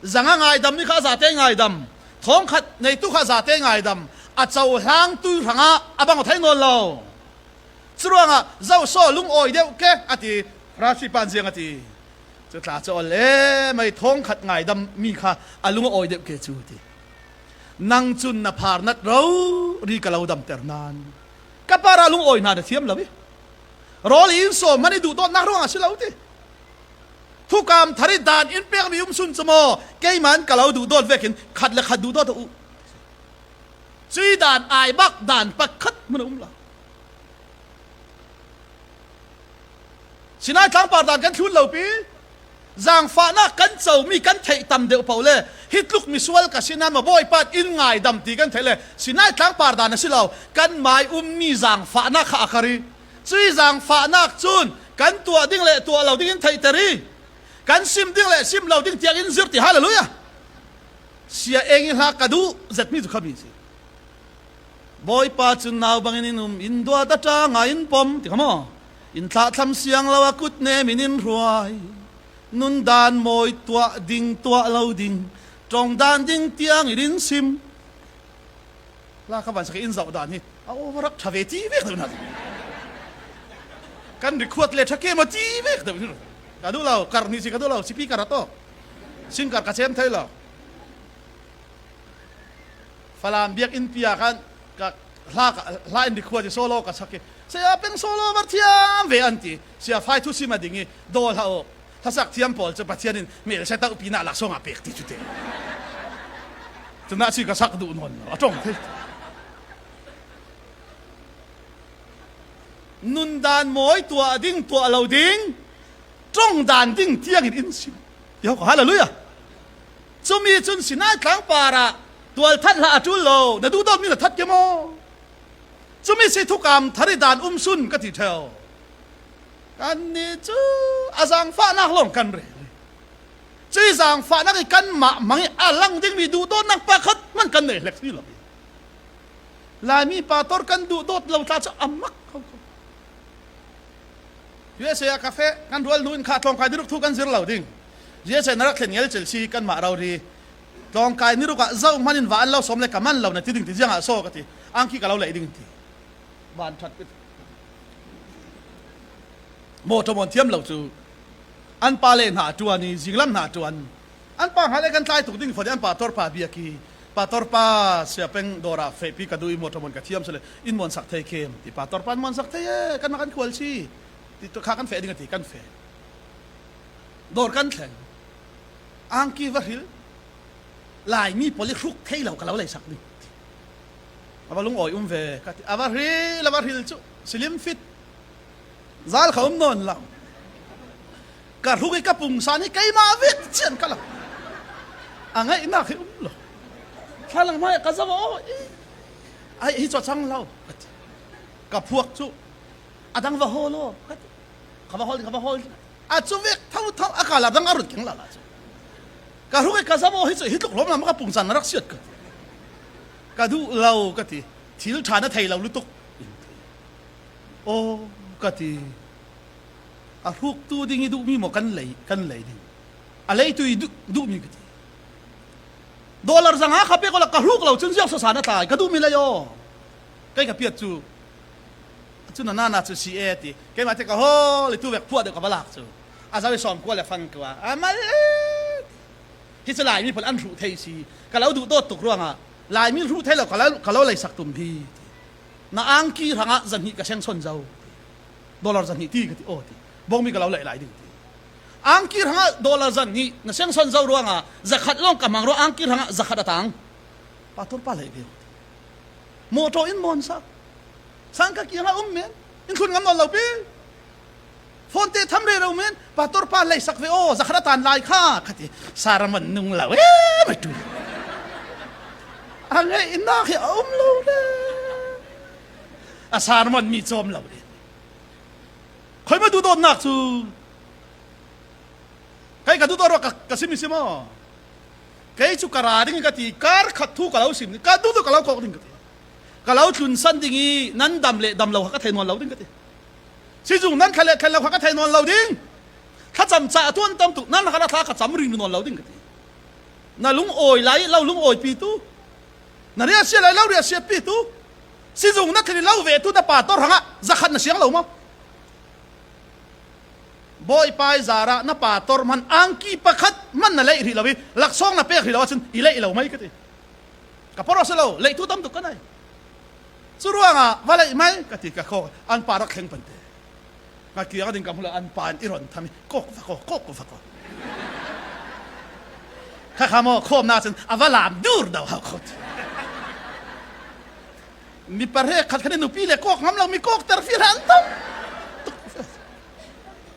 zanga ngai dam ni kha za te ngai dam thong khat nei tu kha za te ngai dam a chau hlang tu ranga abang o thai non lo chuanga zau so lung oi deu ke ati rasi pan jiang ati chu tla cho le mai thong khat ngai dam mi kha alung oi deu ke chu ti nang chun na phar nat ro ri kalau dam ter nan ka para lung oi na da thiam lawi rol in so mani du to na ronga silau ti thu kam thari dan in pek mi sun chmo ke man kalau du dot vekin khat le khat du dot u chui dan ai bak dan pakhat mun la sinai tlang par dan kan thun lo pi zang fa na kan chau mi kan thei tam de paule hitluk mi sual ka sinan ma boy pat in ngai dam ti kan thele sinai tlang par dan silau kan mai mi zang fa na kha akari chui zang fa nak chun kan tua ding le tua lo ding thei tari kan sim ding le sim lo ding tiang in zirti hallelujah sia engin ha kadu zat mi zu khabi si boy pa chun naw bangin inum in dua ta ta nga in pom ti khamo in tha tham siang lawa kut ne minin ruai nun dan moi tua lo ding trong dan ding tiang irin sim la ka ban sa in zau dan ni a overak thaveti ve na kan record le thake ma ti ve da kadu lao karni si kadu lao sipi karato sin kar ka chem thai lo falam biak in pia kan ka la in record solo ka sake sia peng solo war thiam ve anti sia fai thu sima dingi dol ha o thasak thiam pol che pathianin mel sa ta upina la songa pek ti chute tuna si ka sak du non atong the nun dan moi tua ding tua lo ding trong dan ding tiang in sim yo hallelujah chumi chun sinai tlang para tual that la atul lo na du dot mi la that ke mo chumi se thukam thari dan sun ka ti thel kan ni chu azang fa nak long kan re chi zang fa nak kan ma mang alang ding mi du dot nak pa khat man kan nei lek ni lo la mi pa tor kan du dot lo ta cha amak USA cafe kan dual nuin kha tlong kai diruk thu kan zir lo ding USA narak thlen ngel chelsea kan ma raw ri tlong kai ni ruka zau manin wa an lo som le kaman lo na ti ding ti jang a so ka ti angki ka lo le ding ti ban that mo to mon thiam lo chu an pa le na tuan ni jinglam na tuan an pa hale kan tlai tu ding for an pa tor pa bia ki pa tor pa sia peng dora fe pi ka du i mo to mon ka thiam sele in mon sak thei kem ti pa tor pan mon sak thei kan ma kan khwal chi ti to kha kan fe ding ti kan fe dor kan thlen ang ki va hil lai mi poli khuk thei lo ka lo lai sak ni aba lung oi ve ka ti aba hil aba hil chu slim fit zal khom non la ka rugi ka pung san hi kai ma vek chen kala angai na khi lo thalang mai ka zawo ai hi cho chang lo ka phuak chu adang wa holo ka ba hol a chu vek thau akala dang arut keng la chu ka rugi ka zawo hi chu hi tlok lom na ma ka pung san rak siat ka du lo ka ti thil thana thai lo lu tuk o ka ti a ruk tu ding du mi mo kan lei ding a lei tu du mi ka ti dollar zanga khape ko la ka ruk lo chun jiak sa sana tai ka du mi la yo kai ka piat chu na chu si e ti kai ma te ka ho le tu vek puat de ka balak chu a za we som ko le fan kwa a ma hi chu lai mi pol an ru thei si ka lo du dot tuk ruanga lai mi ru thei lo ka lo lai sak tum bi na ang ki ranga zan hi ka seng son zau dollar zan hi ti ka ti o ti bong mi ka lo lai ding ang ki ranga dollar zan hi na seng son zau ruanga zakhat long ka mang ro ang ki ranga zakhat atang pator pa lai be moto in mon sa sang ka ki nga men in khun ngam lo pe phone te tham re ro men pator pa lai sak ve o zakhat atan lai kha khati saraman nung lo ma tu angai ina khi lo le asarman mi chom lo le khoi ma du do nak chu kai ka du do ro ka sim mo kai chu kara ding ka ti kar khat thu ka lo sim ka du ka lo ko ding ka ti ka lo thun san ding i nan dam le dam lo ka thai non lo ding ka ti si jung nan khale lo ka thai non lo ding kha cham cha tuan tam tu nan ka tha ka cham ring non lo ding ka ti na lung oi lai lo lung oi pi tu na ria sia lai lo ria sia pi tu si jung na thli lo ve tu da pa tor hanga zakhat na siang lo mo boy pai zara na pa tor man angki pakhat man na lei ri lawi laksong na pek ri lawa chun ilei lo mai kati ka poro sa lo lei tu tam tu kanai suruanga walai mai kati ka kho an para kheng pante ka ki ga ding ka mula an pan iron thami kok fa ko ka khamo khom na chen awalam dur daw ha khot mi pare khat khane nu pi le kok ngam lo mi kok tar fi ran tam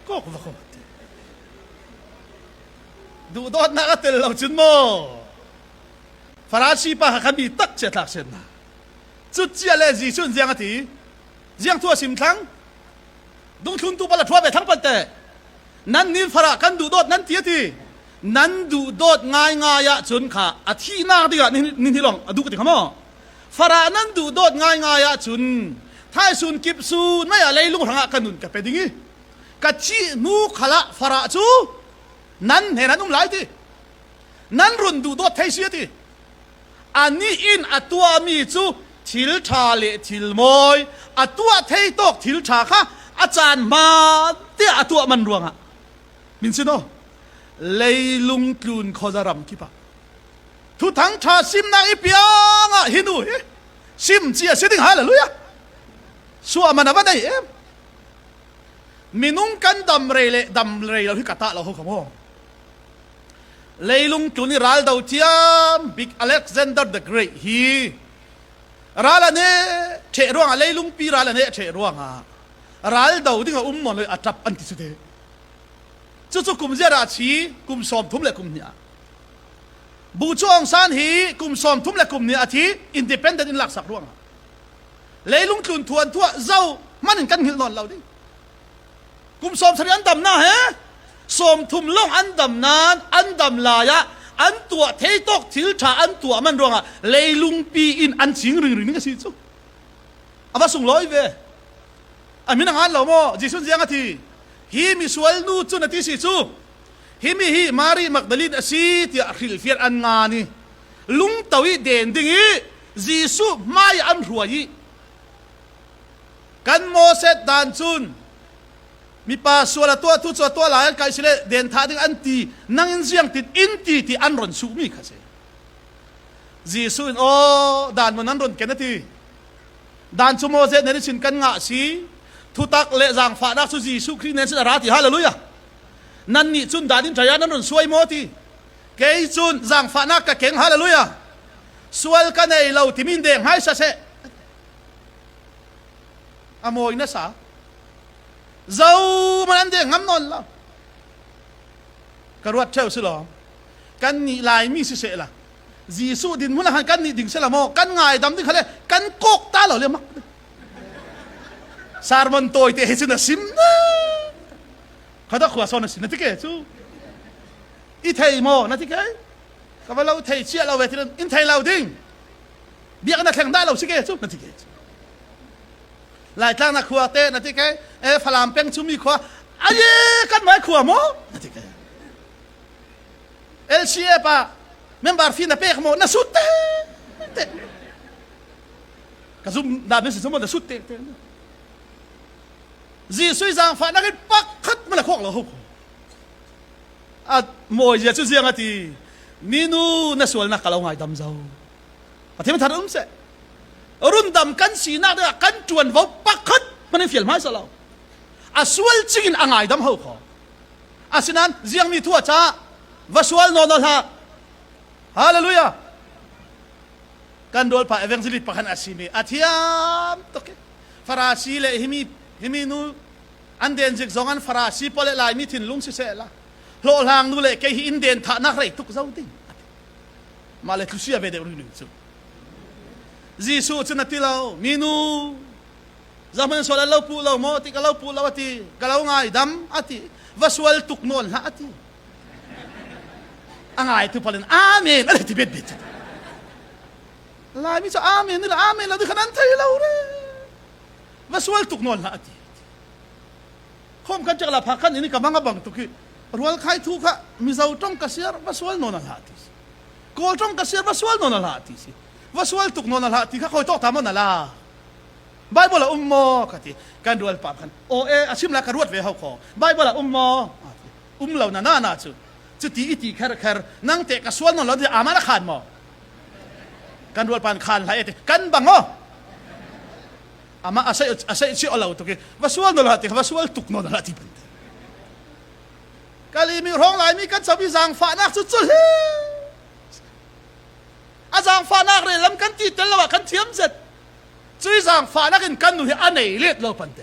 kok va khot du dot na ka tel lo chun mo farashi pa kha mi tak che thak sen na chu chia le ji chun jiang ati jiang thua sim thang dong thun tu bala thua be thang pan te nan nin fara kan du dot nan ti ti nan du dot ngai ya chun kha athi na diga nin hilong adu ka ti khamo fara nan du dot ngai ya chun thai sun kip sun mai a leilung ranga kanun ka pedingi ka chi nu khala fara chu nan he nan lai ti nan run du dot thai sia ti ani in atua mi chu thil tha le thil moi atua thei tok thil tha kha achan ma te atua man ruanga min sino leilung tlun khozaram ki pa thu thang tha sim na ipianga hinu sim chia setting hallelujah suwa manava dai em minung kan dam re lo hi kata lo ho khamo leilung tluni ral dau tiam big Alexander the Great hi rala ne che ruanga leilung pi rala ne che ruanga ral dau dinga mon le atap anti su de chu kum zera chi kum som thum le kum nia bu chong san hi kum som thum le kum nia athi independent in lak sak ruanga leilung tlun thuan thua zau manin kan hil non lo ding kum som sari an dam na he som thum long an dam nan an dam la ya an tua thei tok thil tha an tua man ruanga leilung pi in an ching ring ni ka si chu ava sung loi ve amina ngan lo mo jisun jiang athi hi mi sual nu chu na ti si chu hi mi hi Mary Magdalene asi ti akhil fiar an nga ni lung tawi den dingi jisu mai an ruai kan mo set dan chun mi pa suala tua tu chu tua la kai sile den tha ding an ti nang in jiang tit in ti an ron su mi kha se jisu o dan mon an ron kenati dan chu mo je ne chin kan nga si thu tak le jang fa dak su jisu Christ nen sa rati hallelujah nan ni chun danin thaya nan ron suai mo ti ke chun jang fa na ka keng hallelujah sual ka nei lo timin deng hai sa se amoi na sa zau man de ngam non la กรวดเช่าสิหรอกันนี่ลายมีสิเสละจีสูดินมุนหันกันนี่ดิ่งเสละโมกันง่ายดำดิ่งเขาเลยกันกกตาเราเลยมักสารมันโตยเตะให้สินะซิมนะเขาต้องขวาซอนนะสินะที่เกจูอีไทยโมนะที่เกเขาว่าเราไทยเชี่ยเราเวทีนั้นอินไทยเราดิ่งเบียกันนักแข่งได้เราสิเกจูนะที่เกหลายครั้งนักขวาเตะนะที่เกฝรั่งเป็นชุมีขวาอันนี้กันไม่ขวาโมนะที่เกเอลซีเอปะเมมบาร์ฟีน่ะเป๊กโมน่ะสุดเตะกระซุ่มดาบนี่สิสมมติน่ะสุดเตะจีซุยจางฟ้านักปักขัดมันละโคกละหุบอ่ะโมยจะช่วยเสียงอ่ะทีนี่นูน่ะสวยนักกะเราไงดำเจ้าปะที่มันทัดเสะรุ่นดำกันสีนักเด้อกันจวนเขาปักขัดมันในฟิลไม้ซะแล้วอ่ะสวยจริงอ่ะไงดำเขาขออ่ะฉะนั้นเสียงมีทั่วจ้าวะสวลโนนละฮาเลลูยากันโดนพระเอเวนเจลิสต์ประคันอาชีมีอาทิยามตกฟาราซีเลหิมีนูอันเดนจิกซองอันฟาราซีพอเลลายมีถิ่นลุงสิเสละโลหางนูเลเกหิอินเดนทานักเรตุกเจ้าดิมาเลตุเซียเบเดรุนิซุจีซูชนะติเรามีนูzaman soal lau pu lau mo ti kalau pu lau ati kalau ngai dam ati waswal tuknol ha ati angai tu paling amin ada ti bet la mi sa amin ni la amin la di kanan thai lau re waswal tuknol ha ati khom kan chakla phakan ini kamanga bang tu ki rual khai thu kha mi zau tong kasiar waswal non ha ati kol tong kasiar waswal non ha ati si waswal tuknol ha ati kha khoi tok tamon la Bible la ummo kati kan dual pap kan o asim la karwat ve hau kho Bible la ummo lau na chu ti iti khar nang te ka swal no lo di amana khan mo kan dual pan khan la ete kan bango ama asai chi olau to ke waswal no la ti waswal tuk no la ti kali mi rong lai mi kan sabi jang fa nak chu he azang fa nak re lam kan ti tel la kan thiam zet最上法那个干路是安内列老板的，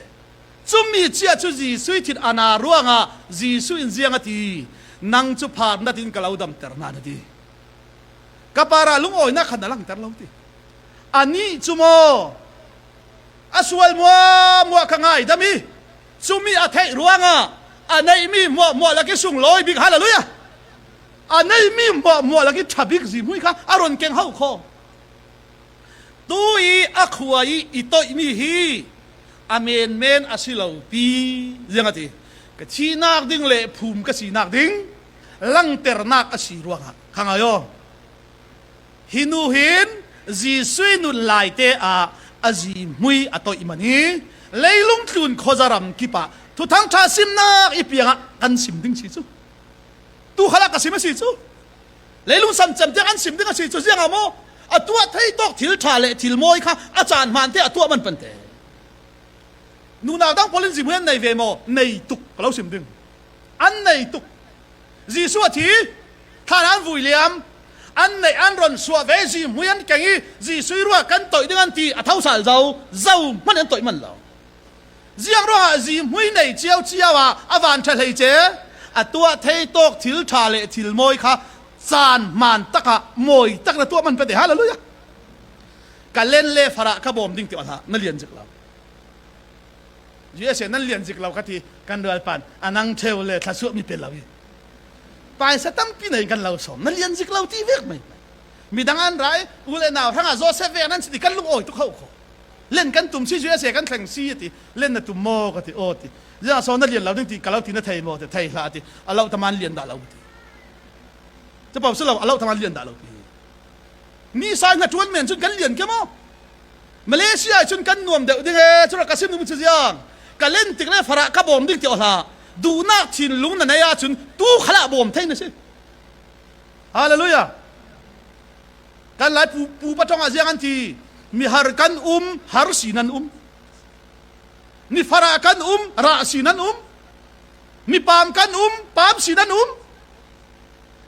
中米只出是水铁安那罗啊，是水这样的，能就怕那点个老dam ter那的，个para龙爱那看那lang ter老的，安尼就么，阿swal么看爱的咪，中米阿太罗啊，安内咪么那个送来比哈了路呀，安内咪么那个差别是么看，阿伦更好看。ตูอีอักวายอิโตอิมีฮีอเมนเมนอาศิลาปียังไงทีก็ชีนักดิ้งเล่ภูมิก็ชีนักดิ้งลังเตอร์นักอาศิรวงะขังอายอฮินูหินจีสุยนุลายเตอาจีมุยอัตโตอิมันฮีเลยลุงทุนโคจารมกิปะทุทั้งชาซิมนักอีเปียงกันซิมดิ้งสิจูตูขลักกันซิมสิจูเลยลุงสัมจำเดียกันซิมดิ้งสิจูยังไงโมอัตัวไทยตกทิลชาเลทิลมอยค่ะอาจารย์มันเตอัตัวมันเป็นเตนูนาตั้งพลินสิเมื่อในเวโมในตุกเราสิมดึงอันในตุกจีสัวทีท่านอันวิลเลียมอันในอันรอนสัวเวจีเมื่อแกงี้จีสุยรัวกันต่อยดึงอันทีอัท้าสาลเจ้ามันอันต่อยมันเราเจียงรัวจีเมื่อในเจียวว่าอวันเฉลยเจอัตัวไทยตกทิลชาเลทิลมอยค่ะจานมันตะกะมวยตะกะตัวมันเป็นเดฮาเลลูยาการเล่นเล่ฟาระขบมดิ้งติวละนั่นเรียนจิกเรายูเอสนั่นเรียนจิกเราก็ที่กันเดือดปันอันนั่งเทวเลยทัศน์มีเป็นเราไปสตั้งปีไหนกันเราสมนั่นเรียนจิกเราที่เวกไหมมีดังอันไรอุเลนาวทั้งอาโจเซฟเวนั่นสิกันลุงโอยทุกเขาเล่นกันตุ่มซียูเอสกันแข่งซีติเล่นในตุ่มโมก็ที่โอติย่าโซนั่นเรียนเราดิ้งติกันเราที่นั่นไทยโมแต่ไทยละติเราทำมันเรียนด่าเราจะบอกสิเราทำงานเรียนได้เรานี่สายงานชวนเหม็นชวนกันเรียนแค่มั้งมาเลเซียชวนกันนวมเดี๋ยวยังไงชวนกระซิบนุ่มเชียงการเล่นติ๊กเล่ฟาระขับผมดิ้งเดียวละดูนักชินลุงนั่นยาชวนตู้ขลับผมเท่งนะสิฮาเลลูยาการไล่ปูปะจงอาเซียนทีมีฮาร์กันฮาร์สีนันมีฟาระกันราสีนันมีปามกันปามสีนัน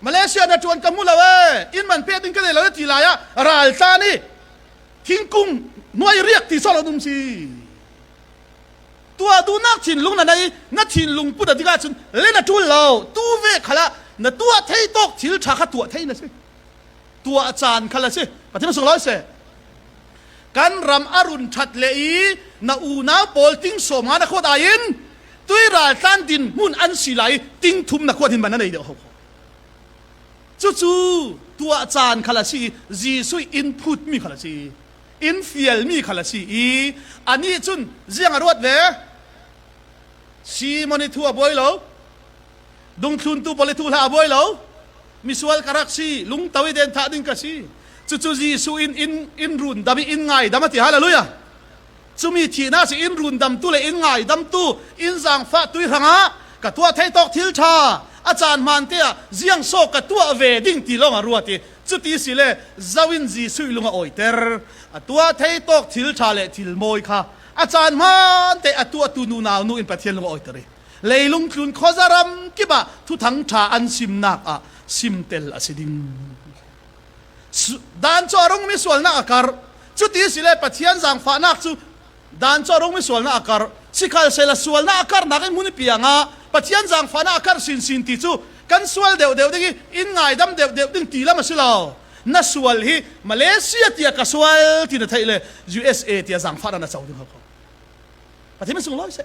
มาเลเซียนะจวนกมุลาเวอินมันเพียดิงกันเลยแล้วทีลายะรัลตานี่ทิ้งกุ้งหน่วยเรียกที่สระดุมซีตัวดูนักชินลุงนั่นไงนักชินลุงพูดอะไรกันเล่นนะจุลเราตู้เวขละ นะตัวเทตกทิลชาขตัวเทนะสิตัวอาจารย์คละสิปฏิมาสุร้อยเสกันรำอรุณชัดเลยนะอูนาโปลติ้งสมานขวดอายินตุยราตันดินมุนอันสิไลติ้งทุมนักขวดินมันนั่นเองเดียวจู่ตัวอาจารย์คละสิจีซุยอินพุตมีคละสิอินฟิลมีคละสิอันนี้จุนเจียงรวดเวซีมอนิทัวบอยแล้วดงทุนตูบอลิทูลาบอยแล้วมิสวลคารักซีลุงตาวิเดนท่าดิ้งกสีจู่จีซูอินรุนดามีอินไงดามาติฮาเลลูยาจู่มีทีน่าสิอินรุนดำตู้เลยอินไงดำตู้อินสังฟ้าตุยหังะกับตัวเทตอกทิลชาอาจารย์มันเตียเจียงโซกับตัวเวดิ้งตีลงอรัวตีจุดที่สิเลจาวินจีซุยลุงออยเตอร์ตัวเทตอกทิลชาเลทิลโมยค่ะอาจารย์มันเตะตัวตูนูนาวนูอินปะเทียนลุงออยเตอร์เลยลุงคลุนขอจารำกิบะทุทั้งชาอันซิมนักซิมเตลอสิดิงดานจอรงมิสวลนักการจุดที่สิเลปะเทียนสังฟ้านักจุดานจอรงมิสวลนักการสิคัลเซลสวลนักการนักมุนิปียงะปะเทียนสังฟ้านักการสินติจูกันสวลเดียวดิอินไงดำเดียวดิ้งตีละมาสิลาวนัสวลฮีมาเลเซียที่กัสวลที่นั่นไทยเลย USA ที่สังฟ้านักสาวดิ้งเขาปะเทียนมันสูงร้อยเซ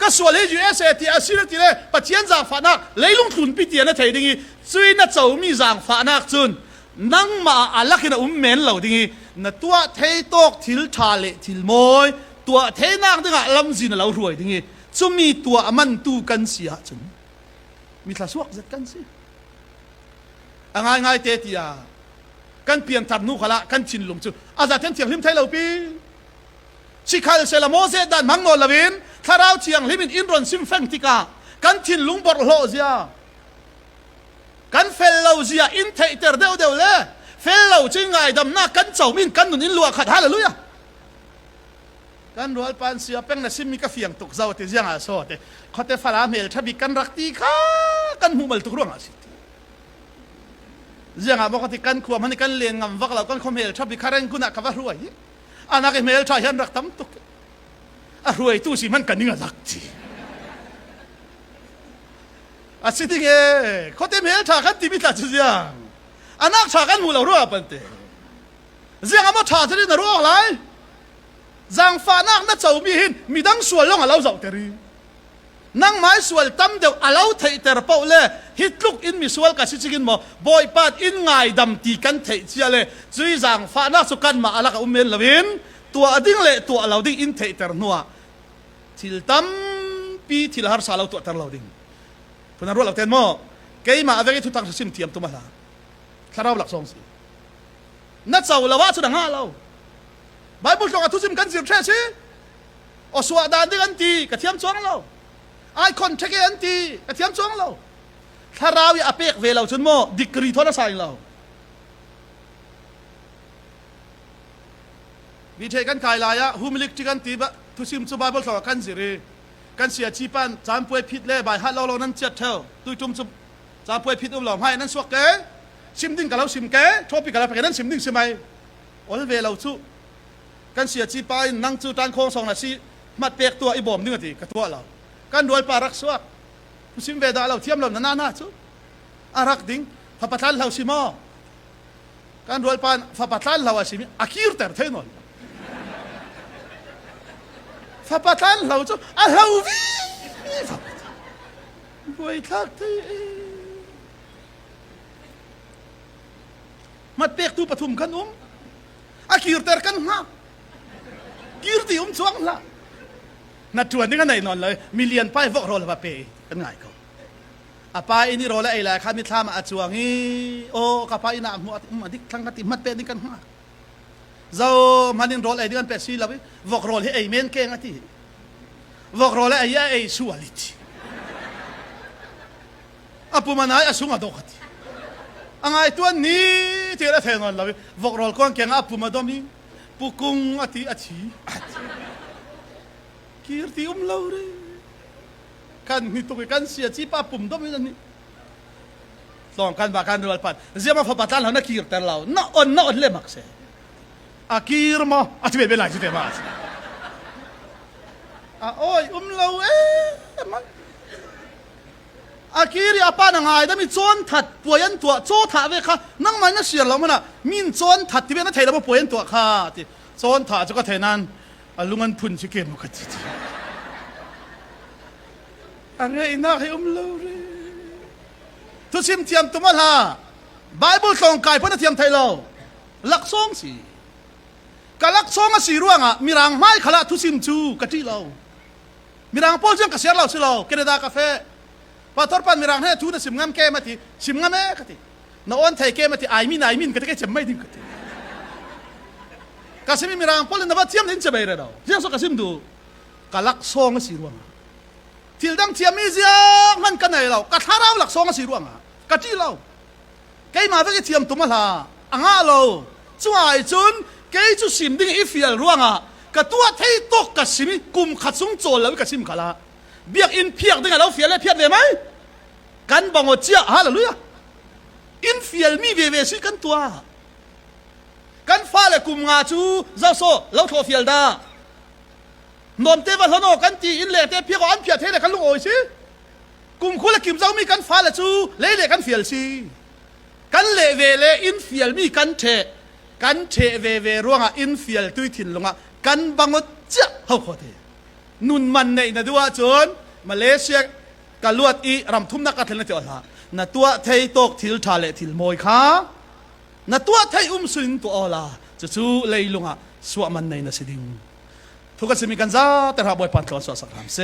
ก็ส่วนที่ USA ที่อาศิลที่เลยปะเทียนจางฟ้านักเลยลงทุนปีเตียนนั่นไทยดิ้งซุยนั่นเจ้ามีจางฟ้านักจุนนั่งมาอัลลักนะเมนเหล่าดิ้งนั่นตัวเทตอกทิลชาเลทิลโมยตัวเทนักดิ้งลำจินเรารวยดิ้งจุมีตัวมันตูกันเสียจุนมีทศวรรษจัดกันสิง่ายเตติยากันเปลี่ยนทับนูขละกันชินลงจุอาจารย์เทียงลิมไทยเราปีชิคาเซลโมเซดันมังโนลาวินถ้าเราเทียงลิมินอินรอนซิมเฟงติกากันชินลุงบอร์โลเซียกันเฟลโลเซียอินเทเตอร์เดียวเลยเฟลโลจริงไงดำหน้ากันเจ้ามินกันนุนอินลัวขัดฮาเลลูยากันรัวปันเสียเป็นนักซิมิกาเฟียงตุกเจ้าที่ยังอาโซเตเขาแต่ฟาราเมลทับิกันรักตีข้ากันหูมัลตุกร่วงอาสิยังอาบอกที่กันขวามันกันเลี้ยงงำวักเรากันคอมเมลทับิคาเรงกุนักกับรวยอันนักเมลชายยันรักตั้มตุกรวยตู้สิมันกันนิ่งรักจีอาสิทิงเขาแต่เมลชากันที่มิตรจุดยังอันนักชากันหูเรารู้ปันเตยังอามาชาจะได้นรู้อะไรจังฟ้านักนั่นเจ้ามีหินมีดังส่วนลงเราเจ้าเตรีนั่งไม้ส่วนตั้มเดียวเราเทเตอร์เป่าเลยฮิตลุกอินมีส่วนกับสิจินบ่บอยปัดอินไงดำตีกันเทเจียเลยจุยจังฟ้านักสุกันมาอะไรกับเมนลวินตัวดิ้งเละตัวเราดิ้งอินเทเตอร์นัวทิลตั้มปีทิลฮาร์ซาเราตัวเตอร์เราดิ้งพนันรู้เราเต็มมั้งเกี่ยมาเอาไว้ทุกทางสิมเทียมตัวมาละถ้าเราหลักสองสินั่นเจ้าเราว่าสุดง่ายเราไบเบิลบอกว่าทุกสิ่งกันสิบเช่สิอสวดานดิ้งอันตีกระเทียมจ้องเราไอคอนเช็คอันตีกระเทียมจ้องเราถ้าเราอย่าเปียกเวลาจนมั้งดิกรีทอนัสไซน์เราวิธีการขายลายหูมิลิกจิกันตีบะทุสิมสุบายบอลสอกันสิเรกันเสียชีปันจามป่วยพิษเล่ใบฮัดเรานั้นเจ็ดเท่าตุยจุ่มสุบจามป่วยพิษอุ้มหลอมให้นั้นสวกเก๋ซิมดิ้งกับเราซิมเก๋ทบปีกับเราไปกันนั้นซิมดิ้งซิมไหมโอ้ยเวลาสู้กันเสียชีปันนั่งจูตันโค้งสองนาทีมัดเปียกตัวไอ้บ่มนึกทีกับตัวเรากันรวยปารักสวกทุสิมเวดาเราเทียมเราหน้าสู้อารักดิ้งฟ้าปัตตันเราซิมอกันรวยปานฟ้าปัตตันเราซิมอาคีร์เตอร์เทนอลฟ้าปัตตันเราจะเราวิรวยทักที่มัดเปียกตัวปฐุมกันอาคีร์เตอร์กันฮะกีร์ที่สวงละนัดชวนนี่กันไหนนอนเลยมิเลียนไปวอกโรลมาเปย์กันง่ายเขาไปนี่โรลไอ้แหละข้ามิทามาอัจฉริโอ้ข้าไปน่ะมัดิครั้งกันติมัดเปย์นี่กันฮะเจ้ามันนี่โรลไอ้นี่กันเปย์ซีละวิวอกโรลให้ไอ้เมนเก่งอ่ะที่วอกโรลไอ้ชัวลิตปุ่มันไอ้สุงอ่ะดอกที่ไอ้ตัวนี้ที่เราเทนอนละวิวอกโรลก้อนเก่งปุ่มมาดอมีปุกุงอ่ะที่กีร์ที่เราเลยกันนี่ตัวกันเสียชีป้าปุ่มดอมีนั่นนี่สองกันบากันดูอัลปัดเสียมาฟ้าปัตตันเรานักกีร์แต่เราน่าอ่อนเลยมักเสียกีร์มาที่เป็นไรที่เต็มมาโอ้ยเรามัน อากีริอาปานางายได้มีโจนถัดป่วยยันตัวโจถาเวค่ะนั่งมันน่ะเสียแล้วมันน่ะมีโจนถัดที่เว้นน่ะไทยแล้วมาป่วยยันตัวค่ะที่โจนถาจะก็ไทยนั้นลุงอันพุ่นชิเกมก็จิอันนี้น่าให้เลวเลยทุกสิ่งเทียมตัวมันฮะไบเบิลส่งไก่เพื่อนเทียมไทยเราหลักสองสิกลักสองสีร่วงอ่ะมีรังไม้ขละทุกสิ่งจูกะทิเรามีรังโป้จังกระเสียเราสิเราแคนาดากาแฟพอทอดปันมีรังให้ทุกสิ่งงามแก่มาทีสิ่งงามแม่กะทิน้าอ้วนไทยแก่มาทีไอมินกะทิแก่จะไม่ดิ้งกะทิกะสิมีรังโป้เลยนะว่าเทียมดิ้งจะไปเราเทียมสกะสิมดูกลักสองสีร่วงที่ดังเทียมมีเสียงมันกันไหนเรากะท้าเราหลักสองสีร่วงอ่ะกะทิเราแกมาเวกเทียมตัวมันละอ่างเราจ่ายจุนแกจุสิมดิ้งอีฟิลร่วงอ่ะกะตัวไทยตกกะสิมกุมขัดสงโจรแล้วกะสิมขละเบียกอินเพียกดิ้งเราเฟียเลยเพียกได้ไหมกันบังอเจียฮะล่ะลุยอินฟิลมีเวสิกันตัวกันฟ้าเลยกุมงาจูเจ้าโซเราโทฟิลดานอมเตวันฮโนกันตีอินเล่เตเพียกอันเพียเทเดกันลุงโอยสิกุมคุละกิมเจ้ามีกันฟ้าเลยจูเล่กันฟิลสิกันเล่เวเล่อินฟิลมีกันเทเวร่วงอ่ะอินฟิลตุยถิ่นลงอ่ะกันบังอเจียเขาขอเทนุนมันในนะดูว่าจนมาเลเซียกะลวดอีรำทุ่มนักการเทนเตอร์ละนะตัวไทยตกทิลทาเลทิลมอยค่ะนะตัวไทยสุนตัวอลาจะชูเลยลงอ่ะสวมันในนะสิดิงทุกคนจะมีกันจ้าแต่หาบอยปันทลอสสักครั้งเส